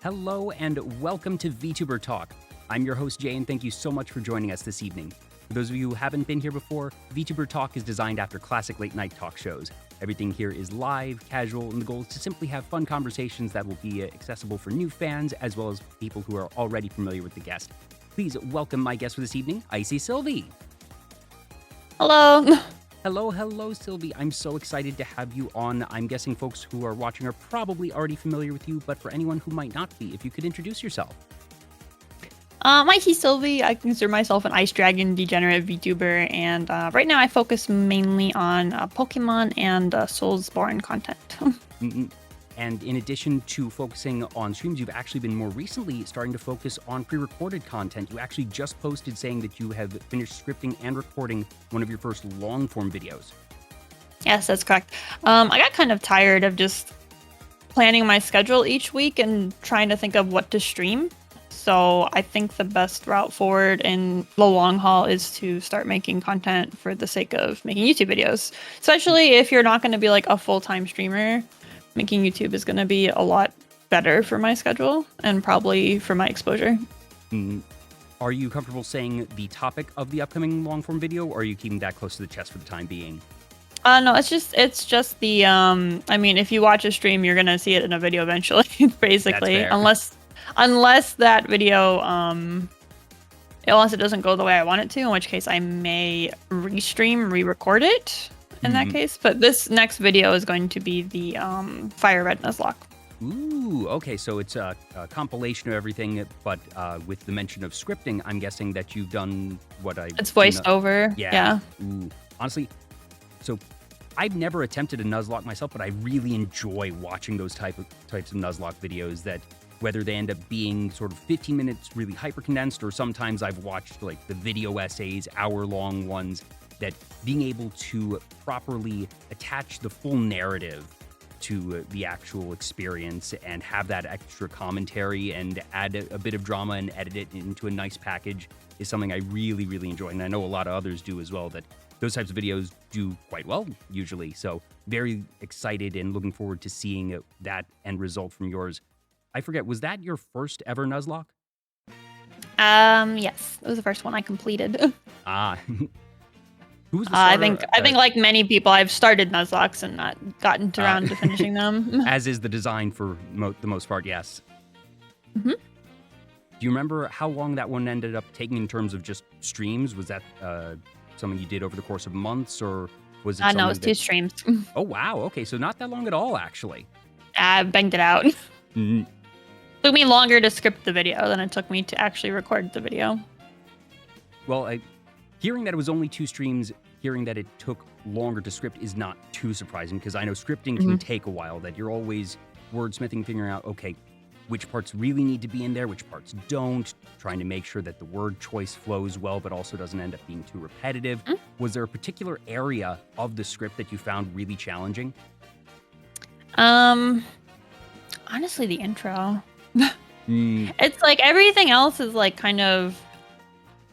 Hello and welcome to Vtuber Talk. I'm your host Jay and thank you so much for joining us this evening. For those of you who haven't been here before, Vtuber Talk is designed after classic late night talk shows. Everything here is live, casual, and the goal is to simply have fun conversations that will be accessible for new fans as well as people who are already familiar with the guest. Please welcome my guest for this evening, Icy Sylvie. Hello. Hello, Sylvie. I'm so excited to have you on. I'm guessing folks who are watching are probably already familiar with you, but for anyone who might not be, if you could introduce yourself. Icy Sylvie. I consider myself an Ice Dragon degenerate VTuber, and right now I focus mainly on Pokemon and Soulsborne content. And in addition to focusing on streams, you've actually been more recently starting to focus on pre-recorded content. You actually just posted saying that you have finished scripting and recording one of your first long-form videos. Yes, that's correct. I got kind of tired of just planning my schedule each week and trying to think of what to stream. So I think the best route forward in the long haul is to start making content for the sake of making YouTube videos. Especially if you're not going to be like a full-time streamer, making YouTube is going to be a lot better for my schedule and probably for my exposure. Are you comfortable saying the topic of the upcoming long-form video, or are you keeping that close to the chest for the time being? No, it's just the I mean, if you watch a stream, you're gonna see it in a video eventually, basically. Unless that video unless it doesn't go the way I want it to, in which case I may re-record it in that case. But this next video is going to be the Fire Red Nuzlocke. Ooh, okay, so it's a compilation of everything, but with the mention of scripting, I'm guessing that you've done what I... It's voiced over, yeah. Ooh, honestly, so I've never attempted a Nuzlocke myself, but I really enjoy watching those types of Nuzlocke videos that, whether they end up being sort of 15 minutes really hyper-condensed, or sometimes I've watched like the video essays, hour-long ones, that being able to properly attach the full narrative to the actual experience and have that extra commentary and add a bit of drama and edit it into a nice package is something I really, really enjoy. And I know a lot of others do as well, that those types of videos do quite well usually. So very excited and looking forward to seeing that end result from yours. I forget, was that your first ever Nuzlocke? Yes, it was the first one I completed. Ah. Who was the starter? I think like many people, I've started Nuzlockes and not gotten around to finishing them. As is the design for the most part, yes. Mm-hmm. Do you remember how long that one ended up taking in terms of just streams? Was that something you did over the course of months, or was it no, it was 2 streams. Oh, wow. Okay, so not that long at all, actually. I banged it out. Mm-hmm. Took me longer to script the video than it took me to actually record the video. Well, hearing that it was only 2 streams, hearing that it took longer to script is not too surprising, because I know scripting can take a while, that you're always wordsmithing, figuring out, okay, which parts really need to be in there, which parts don't, trying to make sure that the word choice flows well, but also doesn't end up being too repetitive. Was there a particular area of the script that you found really challenging? Honestly, the intro. It's like everything else is like kind of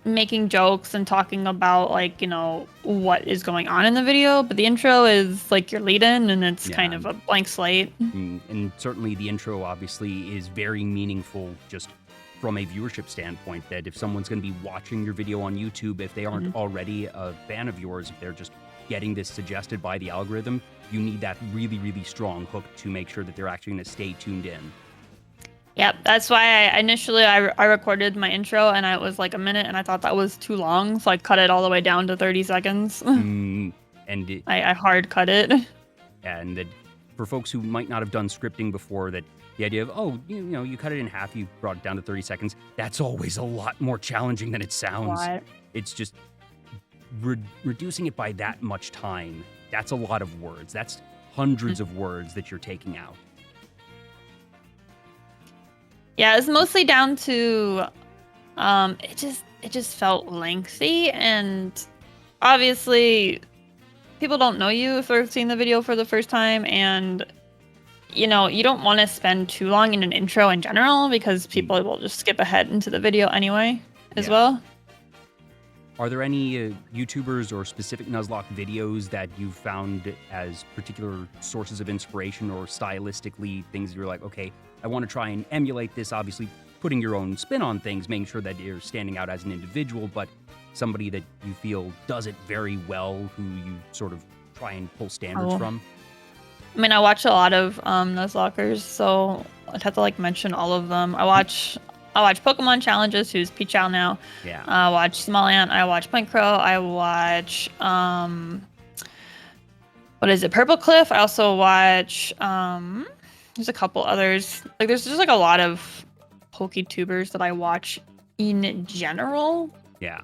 making jokes and talking about like, you know, what is going on in the video, but the intro is like your lead-in and it's kind of a blank slate. And certainly the intro obviously is very meaningful just from a viewership standpoint, that if someone's going to be watching your video on YouTube, if they aren't already a fan of yours, if they're just getting this suggested by the algorithm, you need that really, really strong hook to make sure that they're actually going to stay tuned in. Yep, that's why I recorded my intro and it was like a minute and I thought that was too long, so I cut it all the way down to 30 seconds. And I hard cut it. And for folks who might not have done scripting before, that the idea of, oh, you know, you cut it in half, you brought it down to 30 seconds, that's always a lot more challenging than it sounds. What? It's just reducing it by that much time. That's a lot of words. That's hundreds of words that you're taking out. Yeah, it's mostly down to it just felt lengthy, and obviously people don't know you if they're seeing the video for the first time, and you know, you don't want to spend too long in an intro in general because people will just skip ahead into the video anyway as well. Are there any YouTubers or specific Nuzlocke videos that you've found as particular sources of inspiration or stylistically things you're like, okay, I want to try and emulate this, obviously putting your own spin on things, making sure that you're standing out as an individual, but somebody that you feel does it very well, who you sort of try and pull standards from? I mean, I watch a lot of Nuzlockers, so I'd have to like mention all of them. I watch Pokemon Challenges, who's Pichal now. Yeah. I watch Small Ant. I watch Point Crow. I watch what is it? Purple Cliff. I also watch there's a couple others. Like there's just like a lot of PokeTubers that I watch in general. Yeah.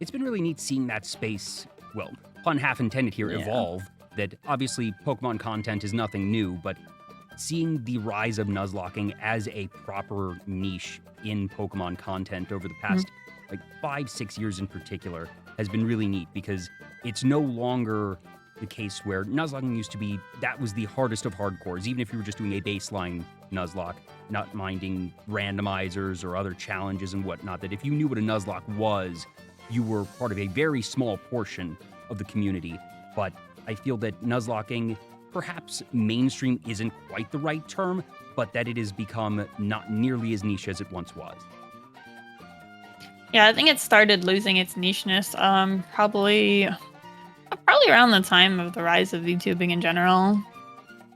It's been really neat seeing that space, well, pun half intended here, evolve. That obviously Pokemon content is nothing new, but seeing the rise of Nuzlocking as a proper niche in Pokemon content over the past like 5-6 years in particular has been really neat, because it's no longer the case where Nuzlocking used to be, that was the hardest of hardcores, even if you were just doing a baseline Nuzlocke, not minding randomizers or other challenges and whatnot, that if you knew what a Nuzlocke was, you were part of a very small portion of the community. But I feel that Nuzlocking, perhaps mainstream isn't quite the right term, but that it has become not nearly as niche as it once was. Yeah, I think it started losing its nicheness probably around the time of the rise of VTubing in general.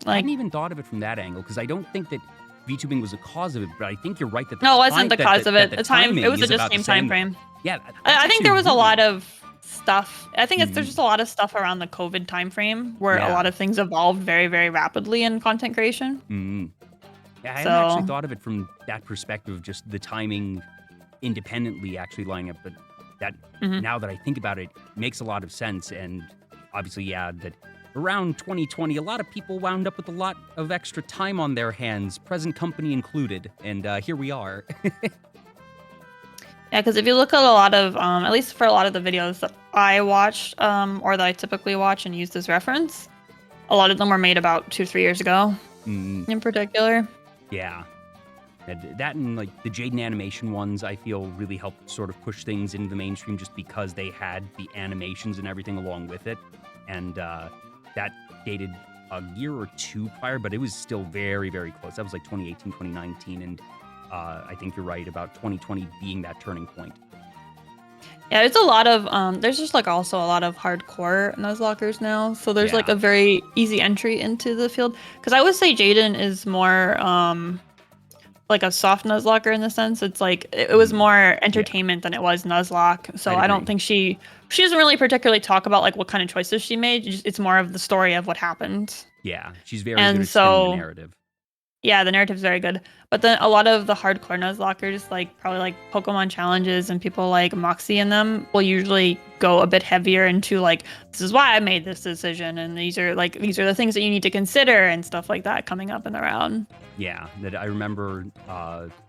I hadn't even thought of it from that angle, because I don't think that VTubing was a cause of it, but I think you're right that no, it wasn't the cause of it. The time, it was just same time frame. Yeah, I think there was a lot of stuff. I think there's just a lot of stuff around the COVID time frame where a lot of things evolved very, very rapidly in content creation. Yeah, I hadn't actually thought of it from that perspective, just the timing independently actually lining up. But that now that I think about it, makes a lot of sense. And obviously, yeah, that around 2020, a lot of people wound up with a lot of extra time on their hands, present company included. And here we are. Yeah, because if you look at a lot of, at least for a lot of the videos that I watched, or that I typically watch and use as reference, a lot of them were made about 2-3 years ago, in particular. Yeah. That and like the Jaden animation ones, I feel really helped sort of push things into the mainstream just because they had the animations and everything along with it. And that dated a year or two prior, but it was still very, very close. That was like 2018, 2019, and I think you're right about 2020 being that turning point. Yeah, it's a lot of, there's just like also a lot of hardcore Nuzlockers now. So there's like a very easy entry into the field. Because I would say Jaden is more like a soft Nuzlocker in the sense. It's like, it was more entertainment than it was Nuzlocke. So I don't think she doesn't really particularly talk about like what kind of choices she made. It's more of the story of what happened. Yeah, she's very good at spinning the narrative. Yeah, the narrative's very good. But then a lot of the hardcore Nuzlockers, like probably like Pokemon Challenges and people like Moxie and them, will usually go a bit heavier into like, this is why I made this decision, and these are the things that you need to consider and stuff like that coming up in the round. Yeah, that I remember.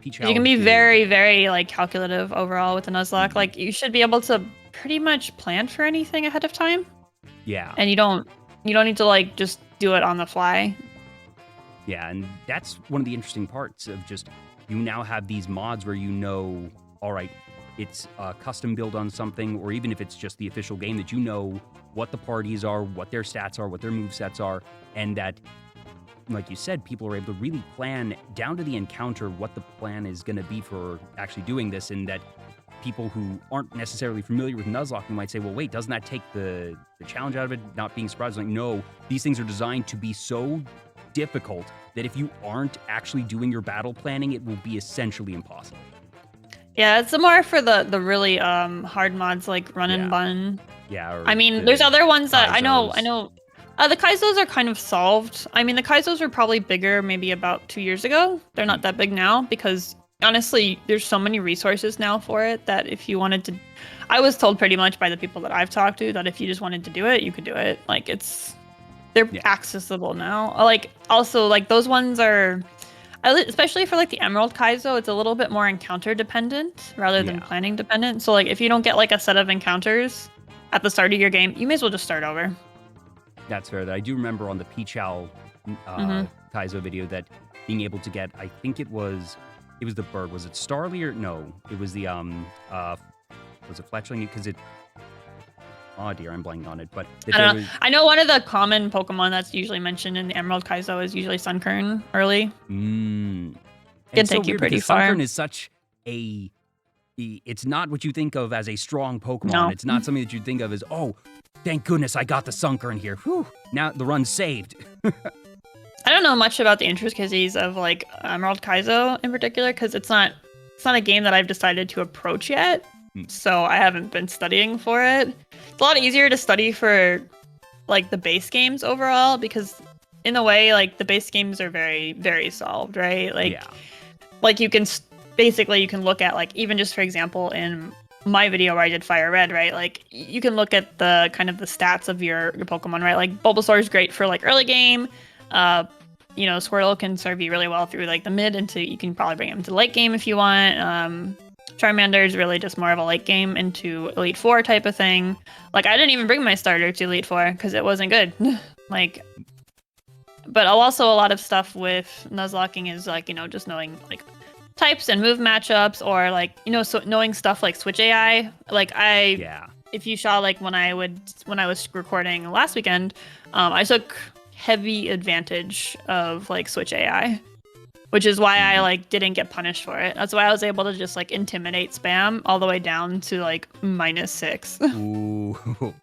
You can be very, very like calculative overall with the Nuzlocke. Like you should be able to pretty much plan for anything ahead of time. Yeah, and you don't need to like just do it on the fly. Yeah, and that's one of the interesting parts of just, you now have these mods where you know, all right, it's a custom build on something, or even if it's just the official game, that you know what the parties are, what their stats are, what their movesets are, and that, like you said, people are able to really plan down to the encounter what the plan is going to be for actually doing this, and that people who aren't necessarily familiar with Nuzlocke might say, well, wait, doesn't that take the challenge out of it, not being surprised? Like, no, these things are designed to be so difficult that if you aren't actually doing your battle planning, it will be essentially impossible. Yeah, it's more for the really hard mods like Run and Bun. Yeah. I mean, there's other ones that I know. The Kaizos are kind of solved. I mean, the Kaizos were probably bigger maybe about 2 years ago. They're not that big now because honestly, there's so many resources now for it that if you wanted to, I was told pretty much by the people that I've talked to that if you just wanted to do it, you could do it. Like they're accessible now. Like also like those ones are, especially for like the Emerald Kaizo, it's a little bit more encounter dependent rather than planning dependent. So like if you don't get like a set of encounters at the start of your game, you may as well just start over. That's fair. I do remember on the Pichal Kaizo video that being able to get, I think it was the bird. Was it Starly or no? It was the was it Fletchling? Because it, oh dear, I'm blanking on it. But I don't know. I know one of the common Pokemon that's usually mentioned in the Emerald Kaizo is usually Sunkern early. Can take you pretty far. Sunkern is such a, it's not what you think of as a strong Pokemon. No. It's not something that you think of as, oh, thank goodness I got the Sunkern here. Whew, now the run's saved. I don't know much about the intricacies of like Emerald Kaizo in particular because it's not a game that I've decided to approach yet. So I haven't been studying for it. It's a lot easier to study for like the base games overall because in a way like the base games are very, very solved, right? Like, like you can basically you can look at like even just for example in my video where I did Fire Red, right? Like you can look at the kind of the stats of your Pokemon, right? Like Bulbasaur is great for like early game. You know, Squirtle can serve you really well through like the mid into you can probably bring him to late game if you want. Charmander is really just more of a late game into Elite Four type of thing. Like I didn't even bring my starter to Elite Four because it wasn't good. Like, but also a lot of stuff with Nuzlocking is like, you know, just knowing like types and move matchups or like, you know, so knowing stuff like Switch AI. Like if you saw like when I was recording last weekend, I took heavy advantage of like Switch AI, which is why I like didn't get punished for it. That's why I was able to just like intimidate spam all the way down to like -6. Ooh.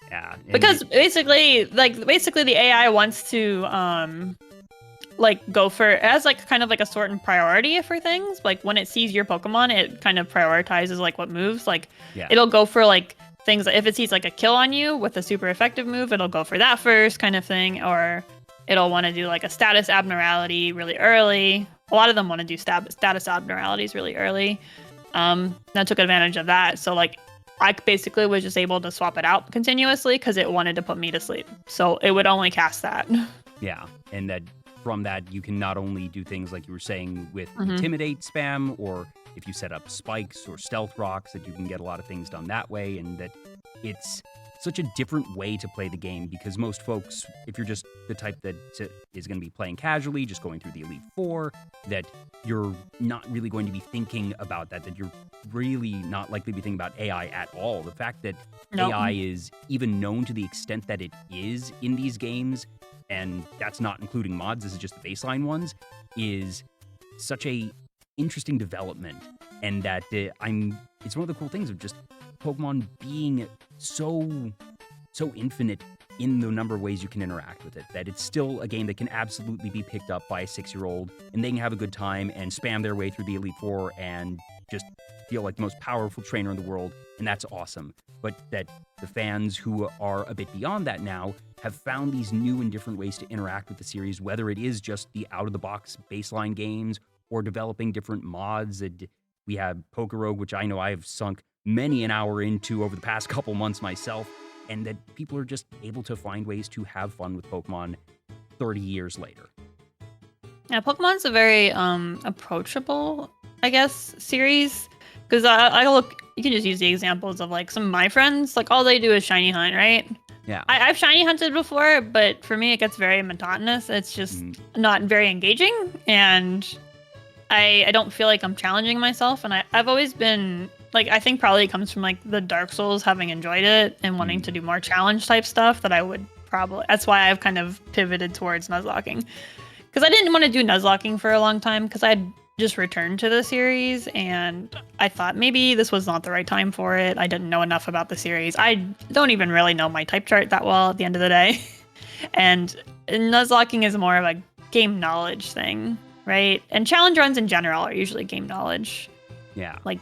Yeah. Because basically the AI wants to like go for it has like kind of like a certain priority for things. Like when it sees your Pokemon, it kind of prioritizes like what moves. Like it'll go for like things if it sees like a kill on you with a super effective move, it'll go for that first kind of thing, or it'll want to do like a status abnormality really early. A lot of them want to do status abnormalities really early. I took advantage of that. So like I basically was just able to swap it out continuously because it wanted to put me to sleep. So it would only cast that. Yeah, and that from that you can not only do things like you were saying with intimidate spam, or if you set up spikes or stealth rocks, that you can get a lot of things done that way, and that it's such a different way to play the game because most folks, if you're just the type that is going to be playing casually, just going through the Elite Four, that you're not really going to be thinking about that you're really not likely to be thinking about AI at all. The fact that AI is even known to the extent that it is in these games, and that's not including mods, this is just the baseline ones, is such a interesting development. And that it's one of the cool things of just Pokemon being so infinite in the number of ways you can interact with it, that it's still a game that can absolutely be picked up by a 6-year-old and they can have a good time and spam their way through the Elite Four and just feel like the most powerful trainer in the world, and that's awesome. But that the fans who are a bit beyond that now have found these new and different ways to interact with the series, whether it is just the out-of-the-box baseline games or developing different mods. We have Pokerogue, which I know I've sunk many an hour into over the past couple months myself, and that people are just able to find ways to have fun with Pokemon 30 years later. Yeah, Pokemon's a very approachable, I guess, series. Because I look, you can just use the examples of like some of my friends, like all they do is shiny hunt, right? Yeah. I've shiny hunted before, but for me it gets very monotonous. It's just not very engaging, and I don't feel like I'm challenging myself. And I've always been like, I think probably it comes from like the Dark Souls, having enjoyed it and wanting to do more challenge type stuff, that I would probably, that's why I've kind of pivoted towards Nuzlocking. Because I didn't want to do Nuzlocking for a long time because I'd just returned to the series and I thought maybe this was not the right time for it. I didn't know enough about the series. I don't even really know my type chart that well at the end of the day. And Nuzlocking is more of a game knowledge thing, right? And challenge runs in general are usually game knowledge. Yeah. Like,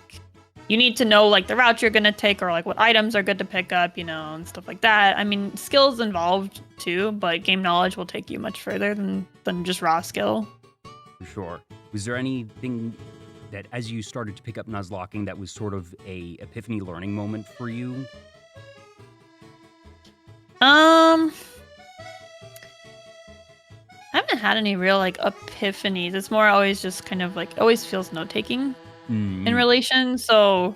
you need to know like the route you're gonna take or like what items are good to pick up, you know, and stuff like that. I mean, skills involved too, but game knowledge will take you much further than just raw skill. For sure. Was there anything that, as you started to pick up Nuzlocking, that was sort of a epiphany learning moment for you? I haven't had any real like epiphanies. It's more always just kind of like always feels note-taking in relation. So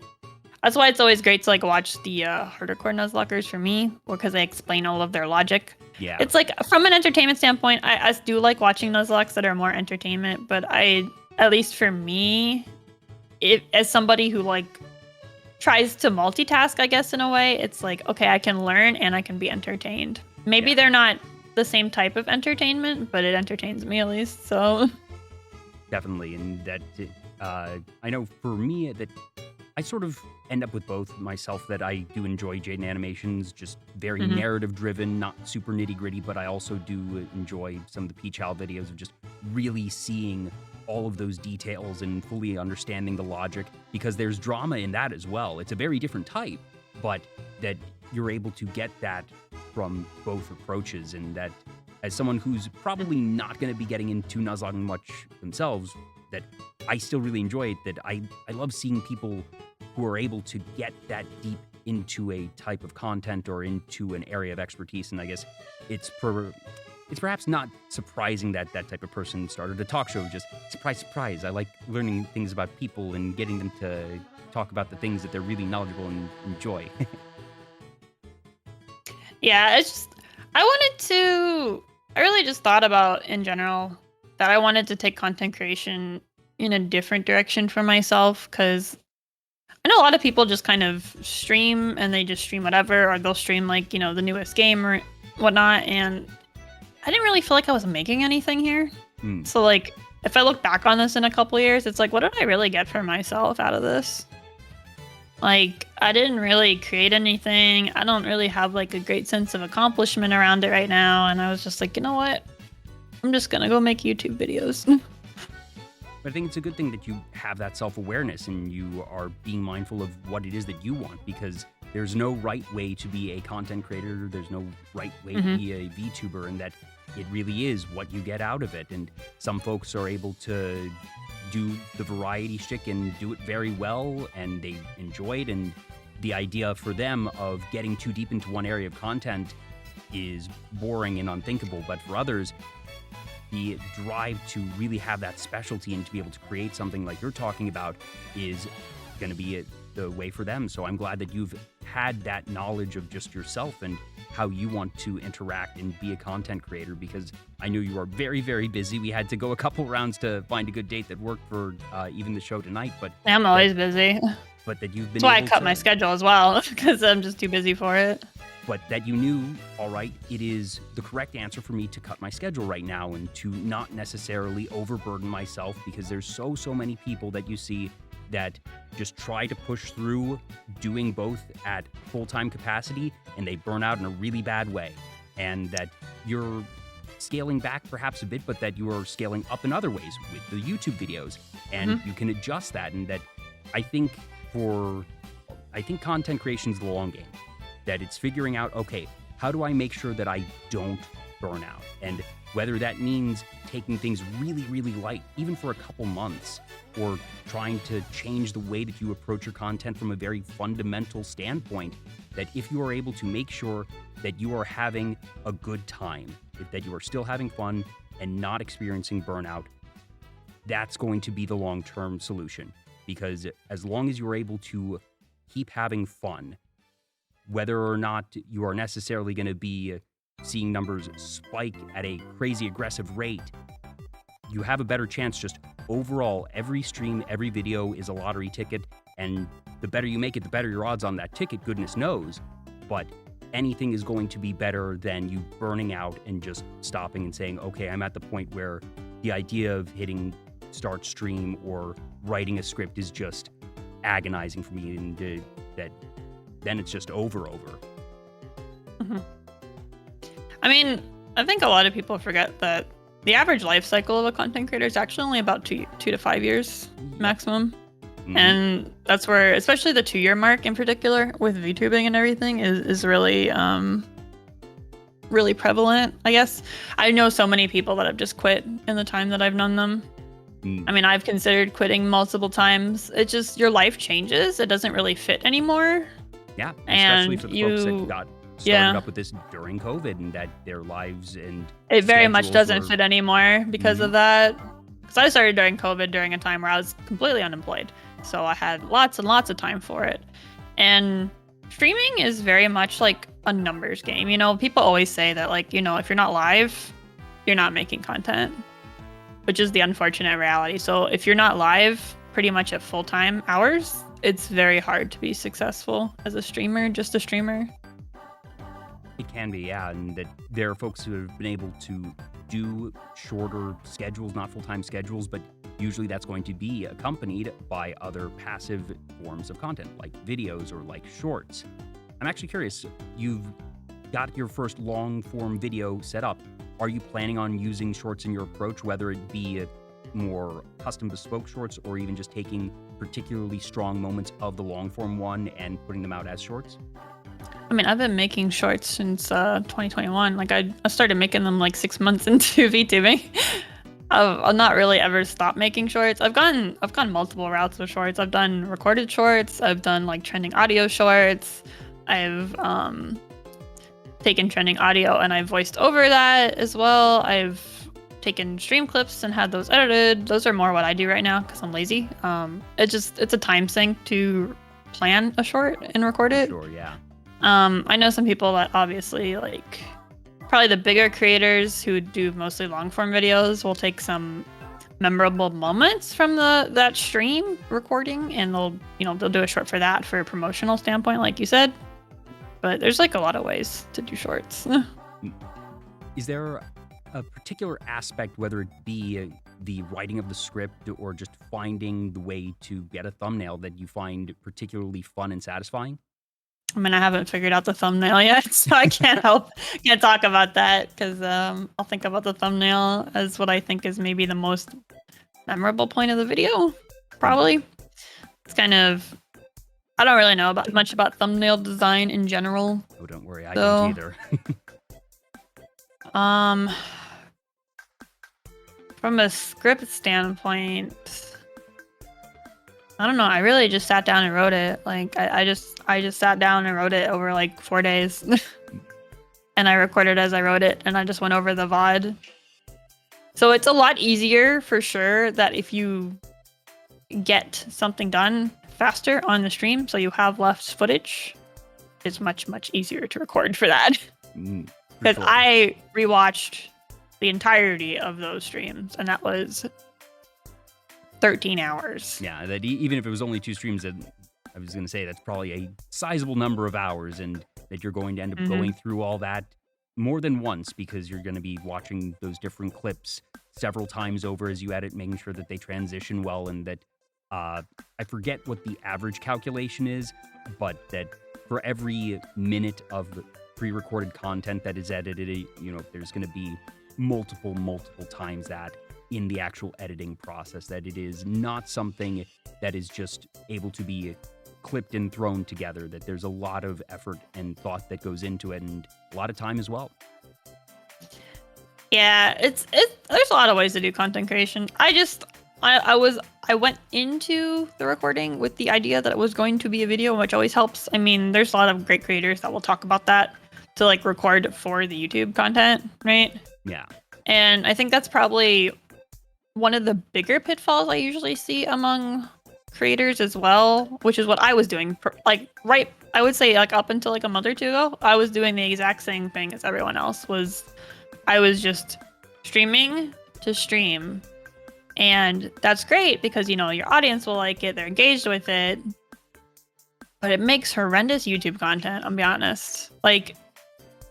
that's why it's always great to like watch the hardcore Nuzlockers for me, because they explain all of their logic. Yeah. It's like from an entertainment standpoint, I do like watching Nuzlocks that are more entertainment, but at least for me, as somebody who like tries to multitask, I guess, in a way. It's like, okay, I can learn and I can be entertained. Maybe they're not the same type of entertainment, but it entertains me at least. So Definitely. And that I know for me that I sort of end up with both myself, that I do enjoy Jaden animations, just very narrative driven, not super nitty gritty, but I also do enjoy some of the Peach Owl videos of just really seeing all of those details and fully understanding the logic, because there's drama in that as well. It's a very different type, but that you're able to get that from both approaches, and that as someone who's probably not going to be getting into Nuzlocke much themselves, that I still really enjoy it, that I love seeing people who are able to get that deep into a type of content or into an area of expertise. And I guess it's perhaps not surprising that that type of person started a talk show. Just surprise, surprise. I like learning things about people and getting them to talk about the things that they're really knowledgeable and enjoy. yeah, it's just, I really just thought about in general that I wanted to take content creation in a different direction for myself, because I know a lot of people just kind of stream and they just stream whatever, or they'll stream like, the newest game or whatnot. And I didn't really feel like I was making anything here. So like, if I look back on this in a couple years, it's like, what did I really get for myself out of this? Like, I didn't really create anything. I don't really have like a great sense of accomplishment around it right now. And I was just like, you know what? I'm just gonna go make YouTube videos. But I think it's a good thing that you have that self-awareness and you are being mindful of what it is that you want, because there's no right way to be a content creator. There's no right way to be a VTuber, and that it really is what you get out of it. And some folks are able to do the variety shtick and do it very well, and they enjoy it. And the idea for them of getting too deep into one area of content is boring and unthinkable. But for others, the drive to really have that specialty and to be able to create something like you're talking about is going to be the way for them. So I'm glad that you've had that knowledge of just yourself and how you want to interact and be a content creator, because I know you are very, very busy. We had to go a couple rounds to find a good date that worked for even the show tonight. But I'm always busy. But that you've been That's why I cut my schedule as well, because I'm just too busy for it. But that you knew, all right, it is the correct answer for me to cut my schedule right now and to not necessarily overburden myself, because there's so many people that you see that just try to push through doing both at full-time capacity, and they burn out in a really bad way. And that you're scaling back perhaps a bit, but that you are scaling up in other ways with the YouTube videos, and you can adjust that. And that I think content creation is the long game. That it's figuring out, okay, how do I make sure that I don't burn out? And whether that means taking things really, really light, even for a couple months, or trying to change the way that you approach your content from a very fundamental standpoint, that if you are able to make sure that you are having a good time, that you are still having fun and not experiencing burnout, that's going to be the long-term solution. Because as long as you're able to keep having fun, whether or not you are necessarily going to be seeing numbers spike at a crazy aggressive rate, you have a better chance. Just overall, every stream, every video is a lottery ticket, and the better you make it, the better your odds on that ticket, goodness knows. But anything is going to be better than you burning out and just stopping and saying, okay, I'm at the point where the idea of hitting start stream or writing a script is just agonizing for me, and that then it's just over. I mean, I think a lot of people forget that the average life cycle of a content creator is actually only about 2 to 5 years maximum. And that's where, especially the 2-year mark in particular with VTubing and everything is really, really prevalent, I guess. I know so many people that have just quit in the time that I've known them. I mean, I've considered quitting multiple times. It's just, your life changes. It doesn't really fit anymore. Yeah, especially for the folks that got started up with this during COVID, and that their lives and it very much doesn't fit anymore because of that. Because I started during COVID during a time where I was completely unemployed, so I had lots and lots of time for it. And streaming is very much like a numbers game. People always say that, like, if you're not live, you're not making content, which is the unfortunate reality. So if you're not live pretty much at full-time hours, it's very hard to be successful as a streamer, just a streamer. It can be, yeah, and that there are folks who have been able to do shorter schedules, not full-time schedules, but usually that's going to be accompanied by other passive forms of content, like videos or like shorts. I'm actually curious, you've got your first long-form video set up. Are you planning on using shorts in your approach, whether it be more custom bespoke shorts or even just taking particularly strong moments of the long-form one and putting them out as shorts? I mean, I've been making shorts since 2021. Like I started making them like 6 months into VTubing. I've not really ever stopped making shorts. I've gone multiple routes with shorts. I've done recorded shorts. I've done like trending audio shorts. I've taken trending audio and I've voiced over that as well. I've taken stream clips and had those edited. Those are more what I do right now because I'm lazy. It's a time sink to plan a short and record it. Sure, yeah. I know some people that obviously like probably the bigger creators who do mostly long form videos will take some memorable moments from that stream recording and they'll do a short for that for a promotional standpoint, like you said. But there's like a lot of ways to do shorts. Is there a particular aspect, whether it be the writing of the script or just finding the way to get a thumbnail that you find particularly fun and satisfying? I mean, I haven't figured out the thumbnail yet, so I can't talk about that because I'll think about the thumbnail as what I think is maybe the most memorable point of the video. Probably. It's kind of, I don't really know much about thumbnail design in general. Oh, don't worry, I don't either. From a script standpoint, I don't know. I really just sat down and wrote it. Like I just sat down and wrote it over like 4 days, and I recorded as I wrote it, and I just went over the VOD. So it's a lot easier for sure that if you get something done faster on the stream, so you have less footage, it's much easier to record for that. Because Sure. I rewatched the entirety of those streams, and that was 13 hours. Yeah, that even if it was only 2 streams, I was going to say that's probably a sizable number of hours, and that you're going to end up going through all that more than once because you're going to be watching those different clips several times over as you edit, making sure that they transition well, and that I forget what the average calculation is, but that for every minute of pre-recorded content that is edited, there's going to be multiple times that in the actual editing process, that it is not something that is just able to be clipped and thrown together, that there's a lot of effort and thought that goes into it, and a lot of time as well. Yeah, there's a lot of ways to do content creation. I went into the recording with the idea that it was going to be a video, which always helps. I mean, there's a lot of great creators that will talk about that to like record for the YouTube content, right? Yeah. And I think that's probably one of the bigger pitfalls I usually see among creators as well, which is what I was doing. I would say like up until like a month or 2 ago, I was doing the exact same thing as everyone else was. I was just streaming to stream. And that's great because, your audience will like it. They're engaged with it. But it makes horrendous YouTube content, I'll be honest. Like,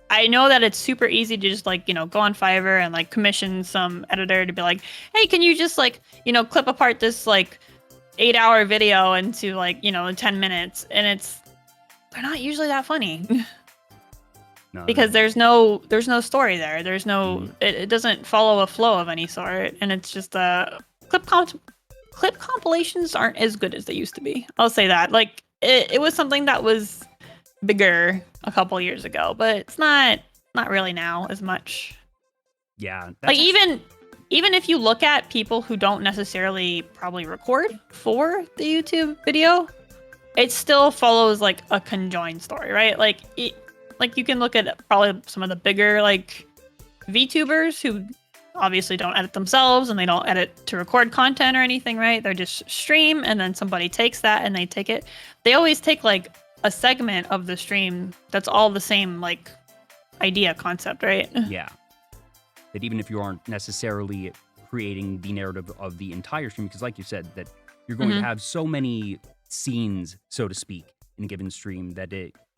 I know that it's super easy to just like, go on Fiverr and like commission some editor to be like, hey, can you just like, clip apart this like 8-hour video into like, 10 minutes. And they're not usually that funny. No, because there's no story there. There's no, it doesn't follow a flow of any sort. And it's just clip compilations aren't as good as they used to be. I'll say that. Like it was something that was bigger a couple years ago, but it's not really now as much. Yeah. Like even if you look at people who don't necessarily probably record for the YouTube video, it still follows like a conjoined story, right? Like you can look at probably some of the bigger like VTubers who obviously don't edit themselves and they don't edit to record content or anything, right? They're just stream and then somebody takes that and they take it. They always take like a segment of the stream that's all the same like idea concept, right? Yeah. That even if you aren't necessarily creating the narrative of the entire stream, because like you said, that you're going to have so many scenes, so to speak, in a given stream, that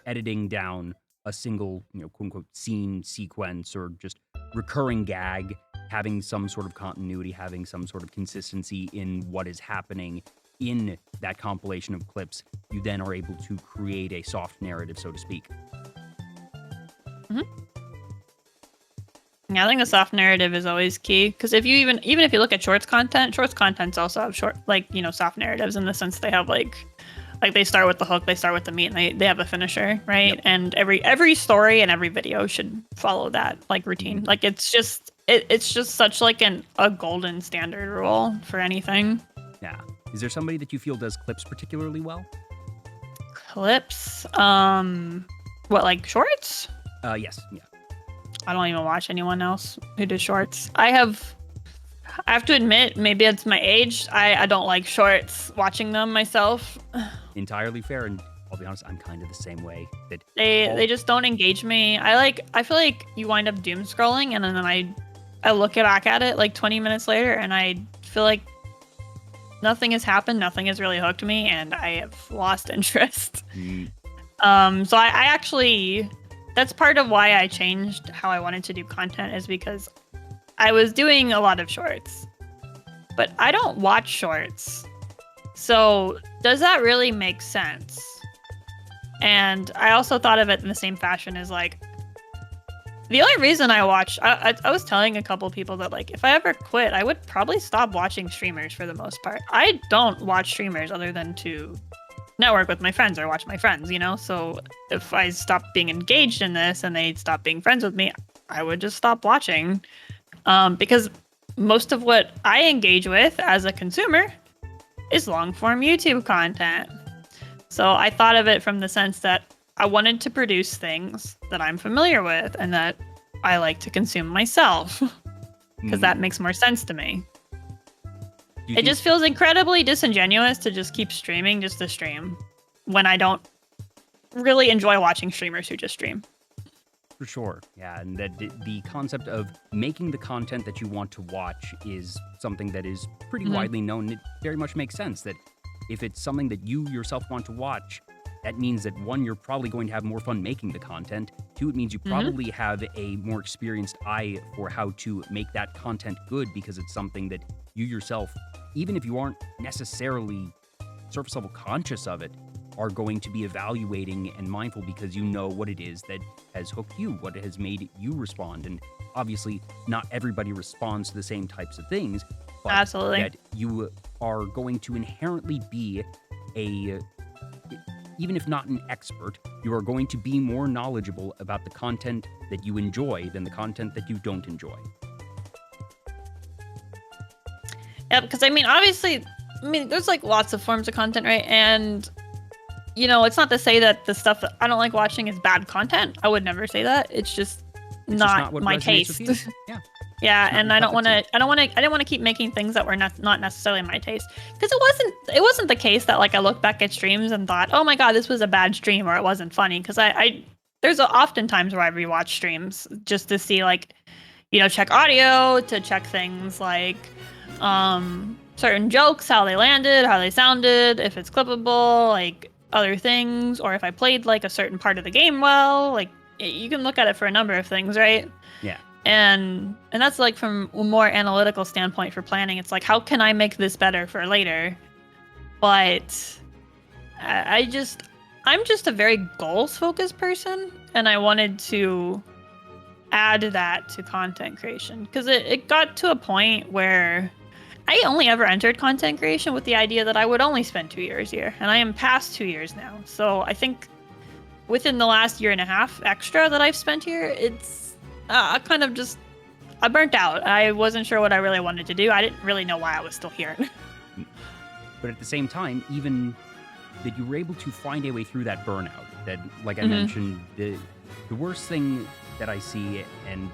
editing down a single, quote unquote, scene, sequence, or just recurring gag, having some sort of continuity, having some sort of consistency in what is happening in that compilation of clips, you then are able to create a soft narrative, so to speak. Mm-hmm. Yeah, I think the soft narrative is always key, because if you even if you look at shorts contents also have soft narratives, in the sense they have like they start with the hook, they start with the meat, and they have a finisher, right? Yep. And every story and every video should follow that like routine. Mm-hmm. Like it's just such like a golden standard rule for anything. Yeah. Is there somebody that you feel does clips particularly well? Clips? What, like shorts? Yes. Yeah. I don't even watch anyone else who does shorts. I have to admit, maybe it's my age. I don't like shorts, watching them myself. Entirely fair, and I'll be honest, I'm kind of the same way. That they just don't engage me. I feel like you wind up doom scrolling, and then I look back at it like 20 minutes later, and I feel like nothing has happened, nothing has really hooked me, and I have lost interest. So I actually, that's part of why I changed how I wanted to do content, is because I was doing a lot of shorts, but I don't watch shorts. So does that really make sense? And I also thought of it in the same fashion as like, the only reason I watch, I was telling a couple people that like, if I ever quit, I would probably stop watching streamers for the most part. I don't watch streamers other than to network with my friends or watch my friends, So if I stopped being engaged in this and they stopped being friends with me, I would just stop watching. Because most of what I engage with as a consumer is long-form YouTube content. So I thought of it from the sense that I wanted to produce things that I'm familiar with and that I like to consume myself, because that makes more sense to me. It just feels incredibly disingenuous to just keep streaming just to stream, when I don't really enjoy watching streamers who just stream. For sure, yeah, and that the concept of making the content that you want to watch is something that is pretty widely known. It very much makes sense that if it's something that you yourself want to watch, that means that, one, you're probably going to have more fun making the content. Two, it means you probably have a more experienced eye for how to make that content good, because it's something that you yourself, even if you aren't necessarily surface level conscious of it, are going to be evaluating and mindful, because you know what it is that has hooked you, what has made you respond. And obviously, not everybody responds to the same types of things, but absolutely, that you are going to inherently be even if not an expert, you are going to be more knowledgeable about the content that you enjoy than the content that you don't enjoy. Yeah, because obviously, there's like lots of forms of content, right? And it's not to say that the stuff that I don't like watching is bad content. I would never say that. It's just not my taste. Yeah. Yeah, and I didn't want to keep making things that were not necessarily my taste, because it wasn't the case that like I look back at streams and thought, oh my god, this was a bad stream, or it wasn't funny, because there's often times where I rewatch streams just to see like, check audio, to check things like certain jokes, how they landed, how they sounded, if it's clippable, like other things, or if I played like a certain part of the game well. Like you can look at it for a number of things, right? Yeah. And that's like from a more analytical standpoint for planning. It's like, how can I make this better for later? But I'm just a very goals focused person, and I wanted to add that to content creation, because it got to a point where I only ever entered content creation with the idea that I would only spend 2 years here, and I am past 2 years now. So I think within the last year and a half extra that I've spent here, it's I burnt out. I wasn't sure what I really wanted to do. I didn't really know why I was still here. But at the same time, even that you were able to find a way through that burnout, that, like I mentioned, the worst thing that I see, and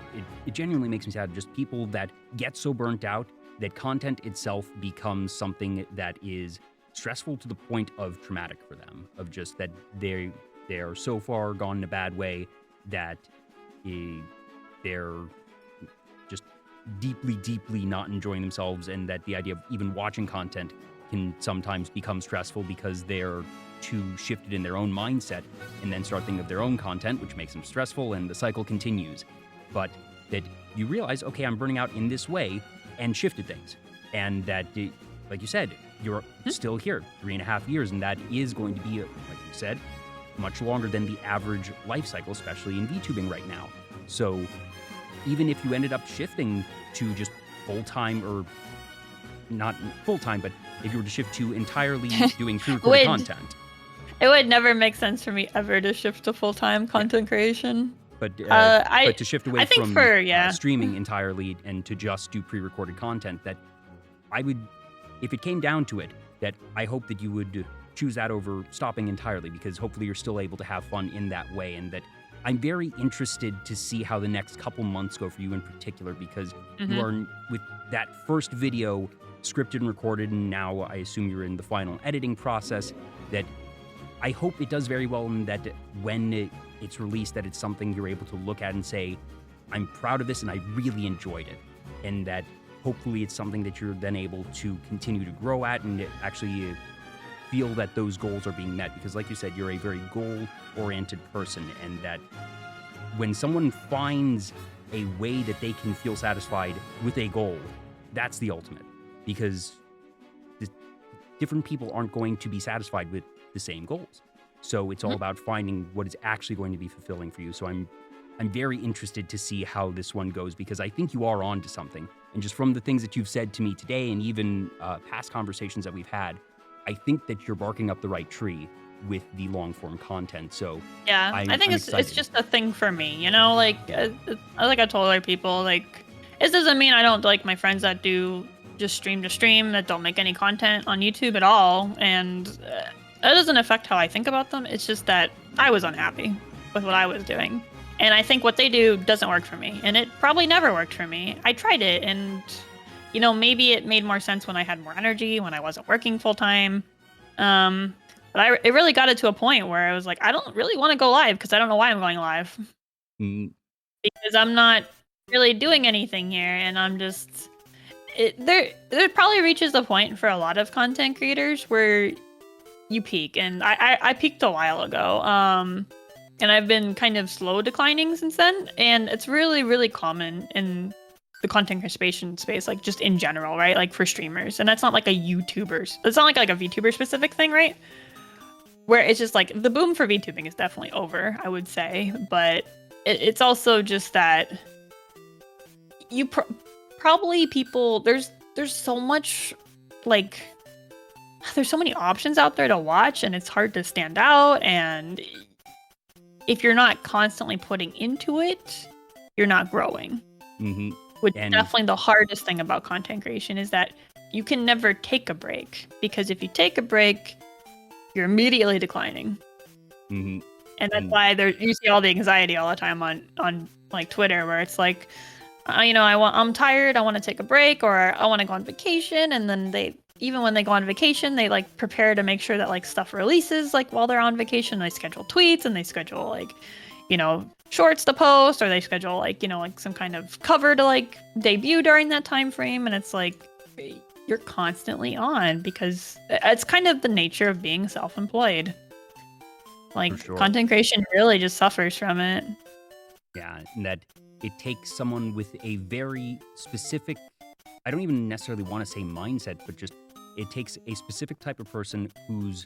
it genuinely makes me sad, just people that get so burnt out that content itself becomes something that is stressful to the point of traumatic for them, of just that they're so far gone in a bad way that they're just deeply, deeply not enjoying themselves, and that the idea of even watching content can sometimes become stressful because they're too shifted in their own mindset and then start thinking of their own content, which makes them stressful, and the cycle continues. But that you realize, okay, I'm burning out in this way, and shifted things. And that, like you said, you're still here 3.5 years, and that is going to be, like you said, much longer than the average life cycle, especially in VTubing right now. So even if you ended up shifting to just full-time, or not full-time, but if you were to shift to entirely doing pre-recorded content. It would never make sense for me ever to shift to full-time content creation. But to shift away from yeah. streaming entirely and to just do pre-recorded content, that I would, if it came down to it, that I hope that you would choose that over stopping entirely, because hopefully you're still able to have fun in that way. And that I'm very interested to see how the next couple months go for you in particular, because you are, with that first video scripted and recorded, and now I assume you're in the final editing process, that I hope it does very well, and that when it's released, that it's something you're able to look at and say, I'm proud of this and I really enjoyed it. And that hopefully it's something that you're then able to continue to grow at and actually feel that those goals are being met. Because like you said, you're a very goal-oriented person, and that when someone finds a way that they can feel satisfied with a goal, that's the ultimate. Because different people aren't going to be satisfied with the same goals. So it's all about finding what is actually going to be fulfilling for you. So I'm very interested to see how this one goes, because I think you are on to something. And just from the things that you've said to me today, and even past conversations that we've had, I think that you're barking up the right tree with the long form content. So yeah, I think it's just a thing for me, you know, like I told other people, like, it doesn't mean I don't like my friends that do just stream to stream, that don't make any content on YouTube at all, and that doesn't affect how I think about them. It's just that I was unhappy with what I was doing, and I think what they do doesn't work for me, and it probably never worked for me. I tried it, and you know, maybe it made more sense when I had more energy, when I wasn't working full time. But it really got it to a point where I was like, I don't really want to go live, because I don't know why I'm going live. Because I'm not really doing anything here, and I'm just there probably reaches a point for a lot of content creators where you peak, and I peaked a while ago, and I've been kind of slow declining since then, and it's really, really common in the content creation space, like just in general, right? Like for streamers, and that's not like a YouTubers, it's not like a VTuber specific thing, right? Where it's just like the boom for VTubing is definitely over, I would say, but it's also just that you probably people, there's so much, like, there's so many options out there to watch, and it's hard to stand out, and if you're not constantly putting into it, you're not growing. Which is definitely the hardest thing about content creation, is that you can never take a break, because if you take a break, you're immediately declining. And that's why you see all the anxiety all the time on like Twitter, where it's like, you know, I'm tired, I want to take a break, or I want to go on vacation, and then even when they go on vacation, they like prepare to make sure that like stuff releases like while they're on vacation. They schedule tweets, and they schedule like, you know, shorts to post, or they schedule like, you know, like some kind of cover to like debut during that time frame. And it's like, you're constantly on, because it's kind of the nature of being self-employed. Like content creation really just suffers from it. Yeah, and that it takes someone with a very specific, I don't even necessarily want to say mindset, but just it takes a specific type of person whose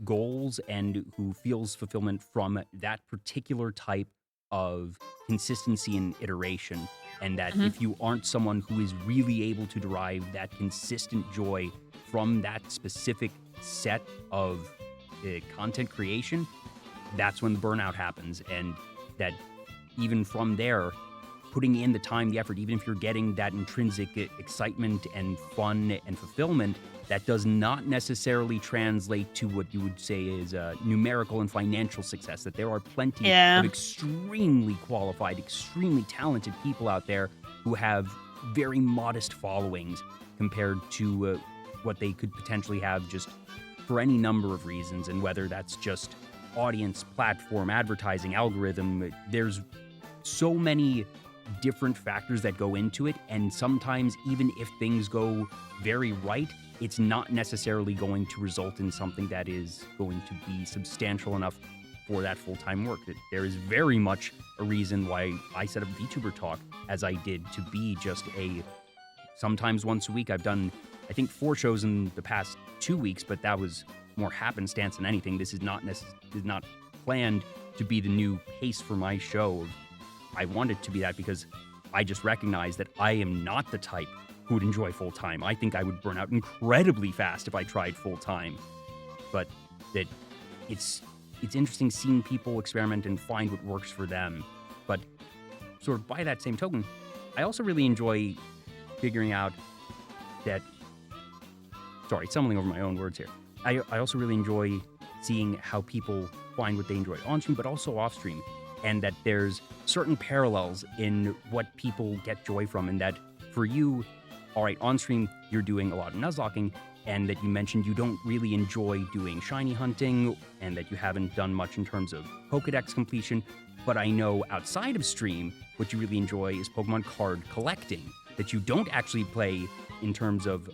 goals and who feels fulfillment from that particular type of consistency and iteration. And that if you aren't someone who is really able to derive that consistent joy from that specific set of content creation, that's when the burnout happens. And that even from there, putting in the time, the effort, even if you're getting that intrinsic excitement and fun and fulfillment, that does not necessarily translate to what you would say is numerical and financial success. That there are plenty of extremely qualified, extremely talented people out there who have very modest followings compared to what they could potentially have just for any number of reasons. And whether that's just audience, platform, advertising, algorithm, there's so many different factors that go into it, and sometimes even if things go very right, it's not necessarily going to result in something that is going to be substantial enough for that full-time work. There is very much a reason why I set up Vtuber Talk as I did, to be just sometimes once a week. I've done, I think, 4 shows in the past 2 weeks, but that was more happenstance than anything. This is not planned to be the new pace for my show. I want it to be that because I just recognize that I am not the type who would enjoy full-time. I think I would burn out incredibly fast if I tried full-time. But that it's interesting seeing people experiment and find what works for them. But sort of by that same token, I also really enjoy figuring out that, sorry, stumbling over my own words here. I also really enjoy seeing how people find what they enjoy on stream, but also off stream, and that there's certain parallels in what people get joy from, and that for you, all right, on stream, you're doing a lot of nuzlocking, and that you mentioned you don't really enjoy doing shiny hunting, and that you haven't done much in terms of Pokedex completion. But I know outside of stream, what you really enjoy is Pokemon card collecting, that you don't actually play in terms of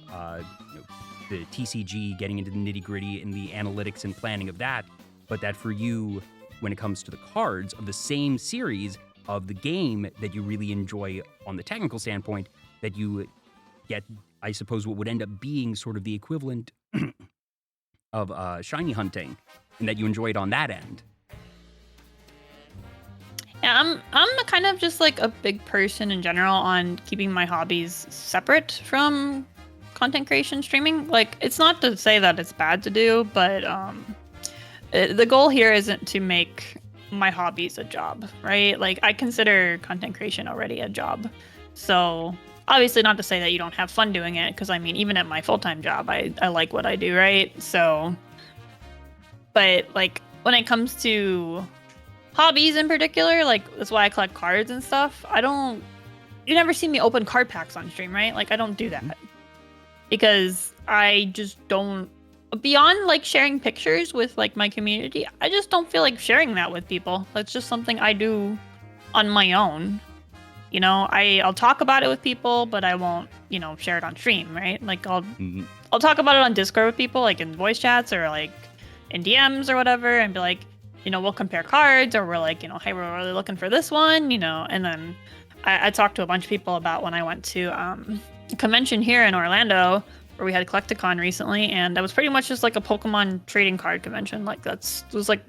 the TCG, getting into the nitty-gritty and the analytics and planning of that, but that for you, when it comes to the cards of the same series of the game that you really enjoy on the technical standpoint, that you get, I suppose, what would end up being sort of the equivalent of shiny hunting, and that you enjoy it on that end. Yeah, I'm kind of just like a big person in general on keeping my hobbies separate from content creation streaming. Like, it's not to say that it's bad to do, but the goal here isn't to make my hobbies a job, right? Like, I consider content creation already a job. So obviously not to say that you don't have fun doing it, because I mean, even at my full-time job, I like what I do, right? So, but like when it comes to hobbies in particular, like that's why I collect cards and stuff. You never see me open card packs on stream, right? Like, I don't do that because I just don't, beyond like sharing pictures with like my community, I just don't feel like sharing that with people. That's just something I do on my own. You know, I'll talk about it with people, but I won't, share it on stream, right? Like I'll talk about it on Discord with people, like in voice chats or like in DMs or whatever, and be like, we'll compare cards, or we're like, hey, we're really looking for this one, and then I talked to a bunch of people about when I went to a convention here in Orlando where we had Collecticon recently, and that was pretty much just like a Pokemon trading card convention. Like it was like,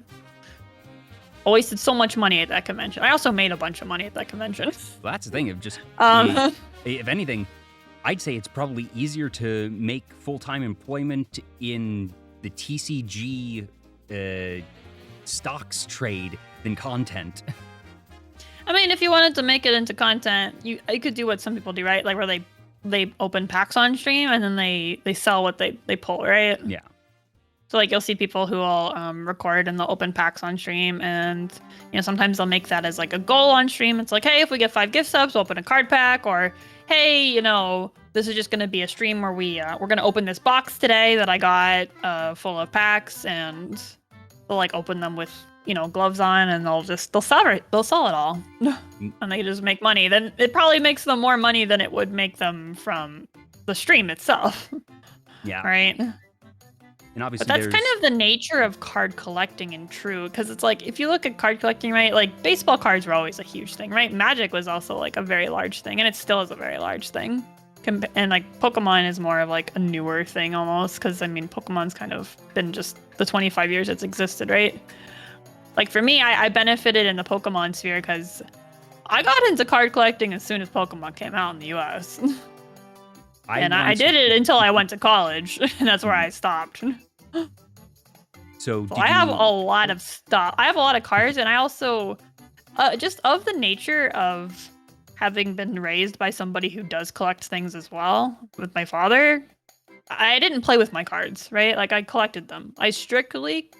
I wasted so much money at that convention. I also made a bunch of money at that convention. Well, that's the thing of just, if anything, I'd say it's probably easier to make full-time employment in the TCG stocks trade than content. I mean, if you wanted to make it into content, you could do what some people do, right? Like where they open packs on stream and then they sell what they pull, right? Yeah. So like you'll see people who will record and they'll open packs on stream, and sometimes they'll make that as like a goal on stream. It's like, hey, if we get 5 gift subs, we'll open a card pack, or hey, this is just going to be a stream where we're going to open this box today that I got full of packs, and they'll like open them with gloves on, and they'll sell it all and they just make money. Then it probably makes them more money than it would make them from the stream itself. Yeah. Right. And obviously but that's kind of the nature of card collecting in True, because it's like, if you look at card collecting, right, like baseball cards were always a huge thing, right? Magic was also like a very large thing, and it still is a very large thing. And like Pokemon is more of like a newer thing almost, because I mean, Pokemon's kind of been just the 25 years it's existed, right? Like for me, I benefited in the Pokemon sphere because I got into card collecting as soon as Pokemon came out in the US. I did it until I went to college, and that's where I stopped. So I have a lot of stuff. I have a lot of cards, and I also, just of the nature of having been raised by somebody who does collect things as well, with my father, I didn't play with my cards, right? Like, I collected them. I strictly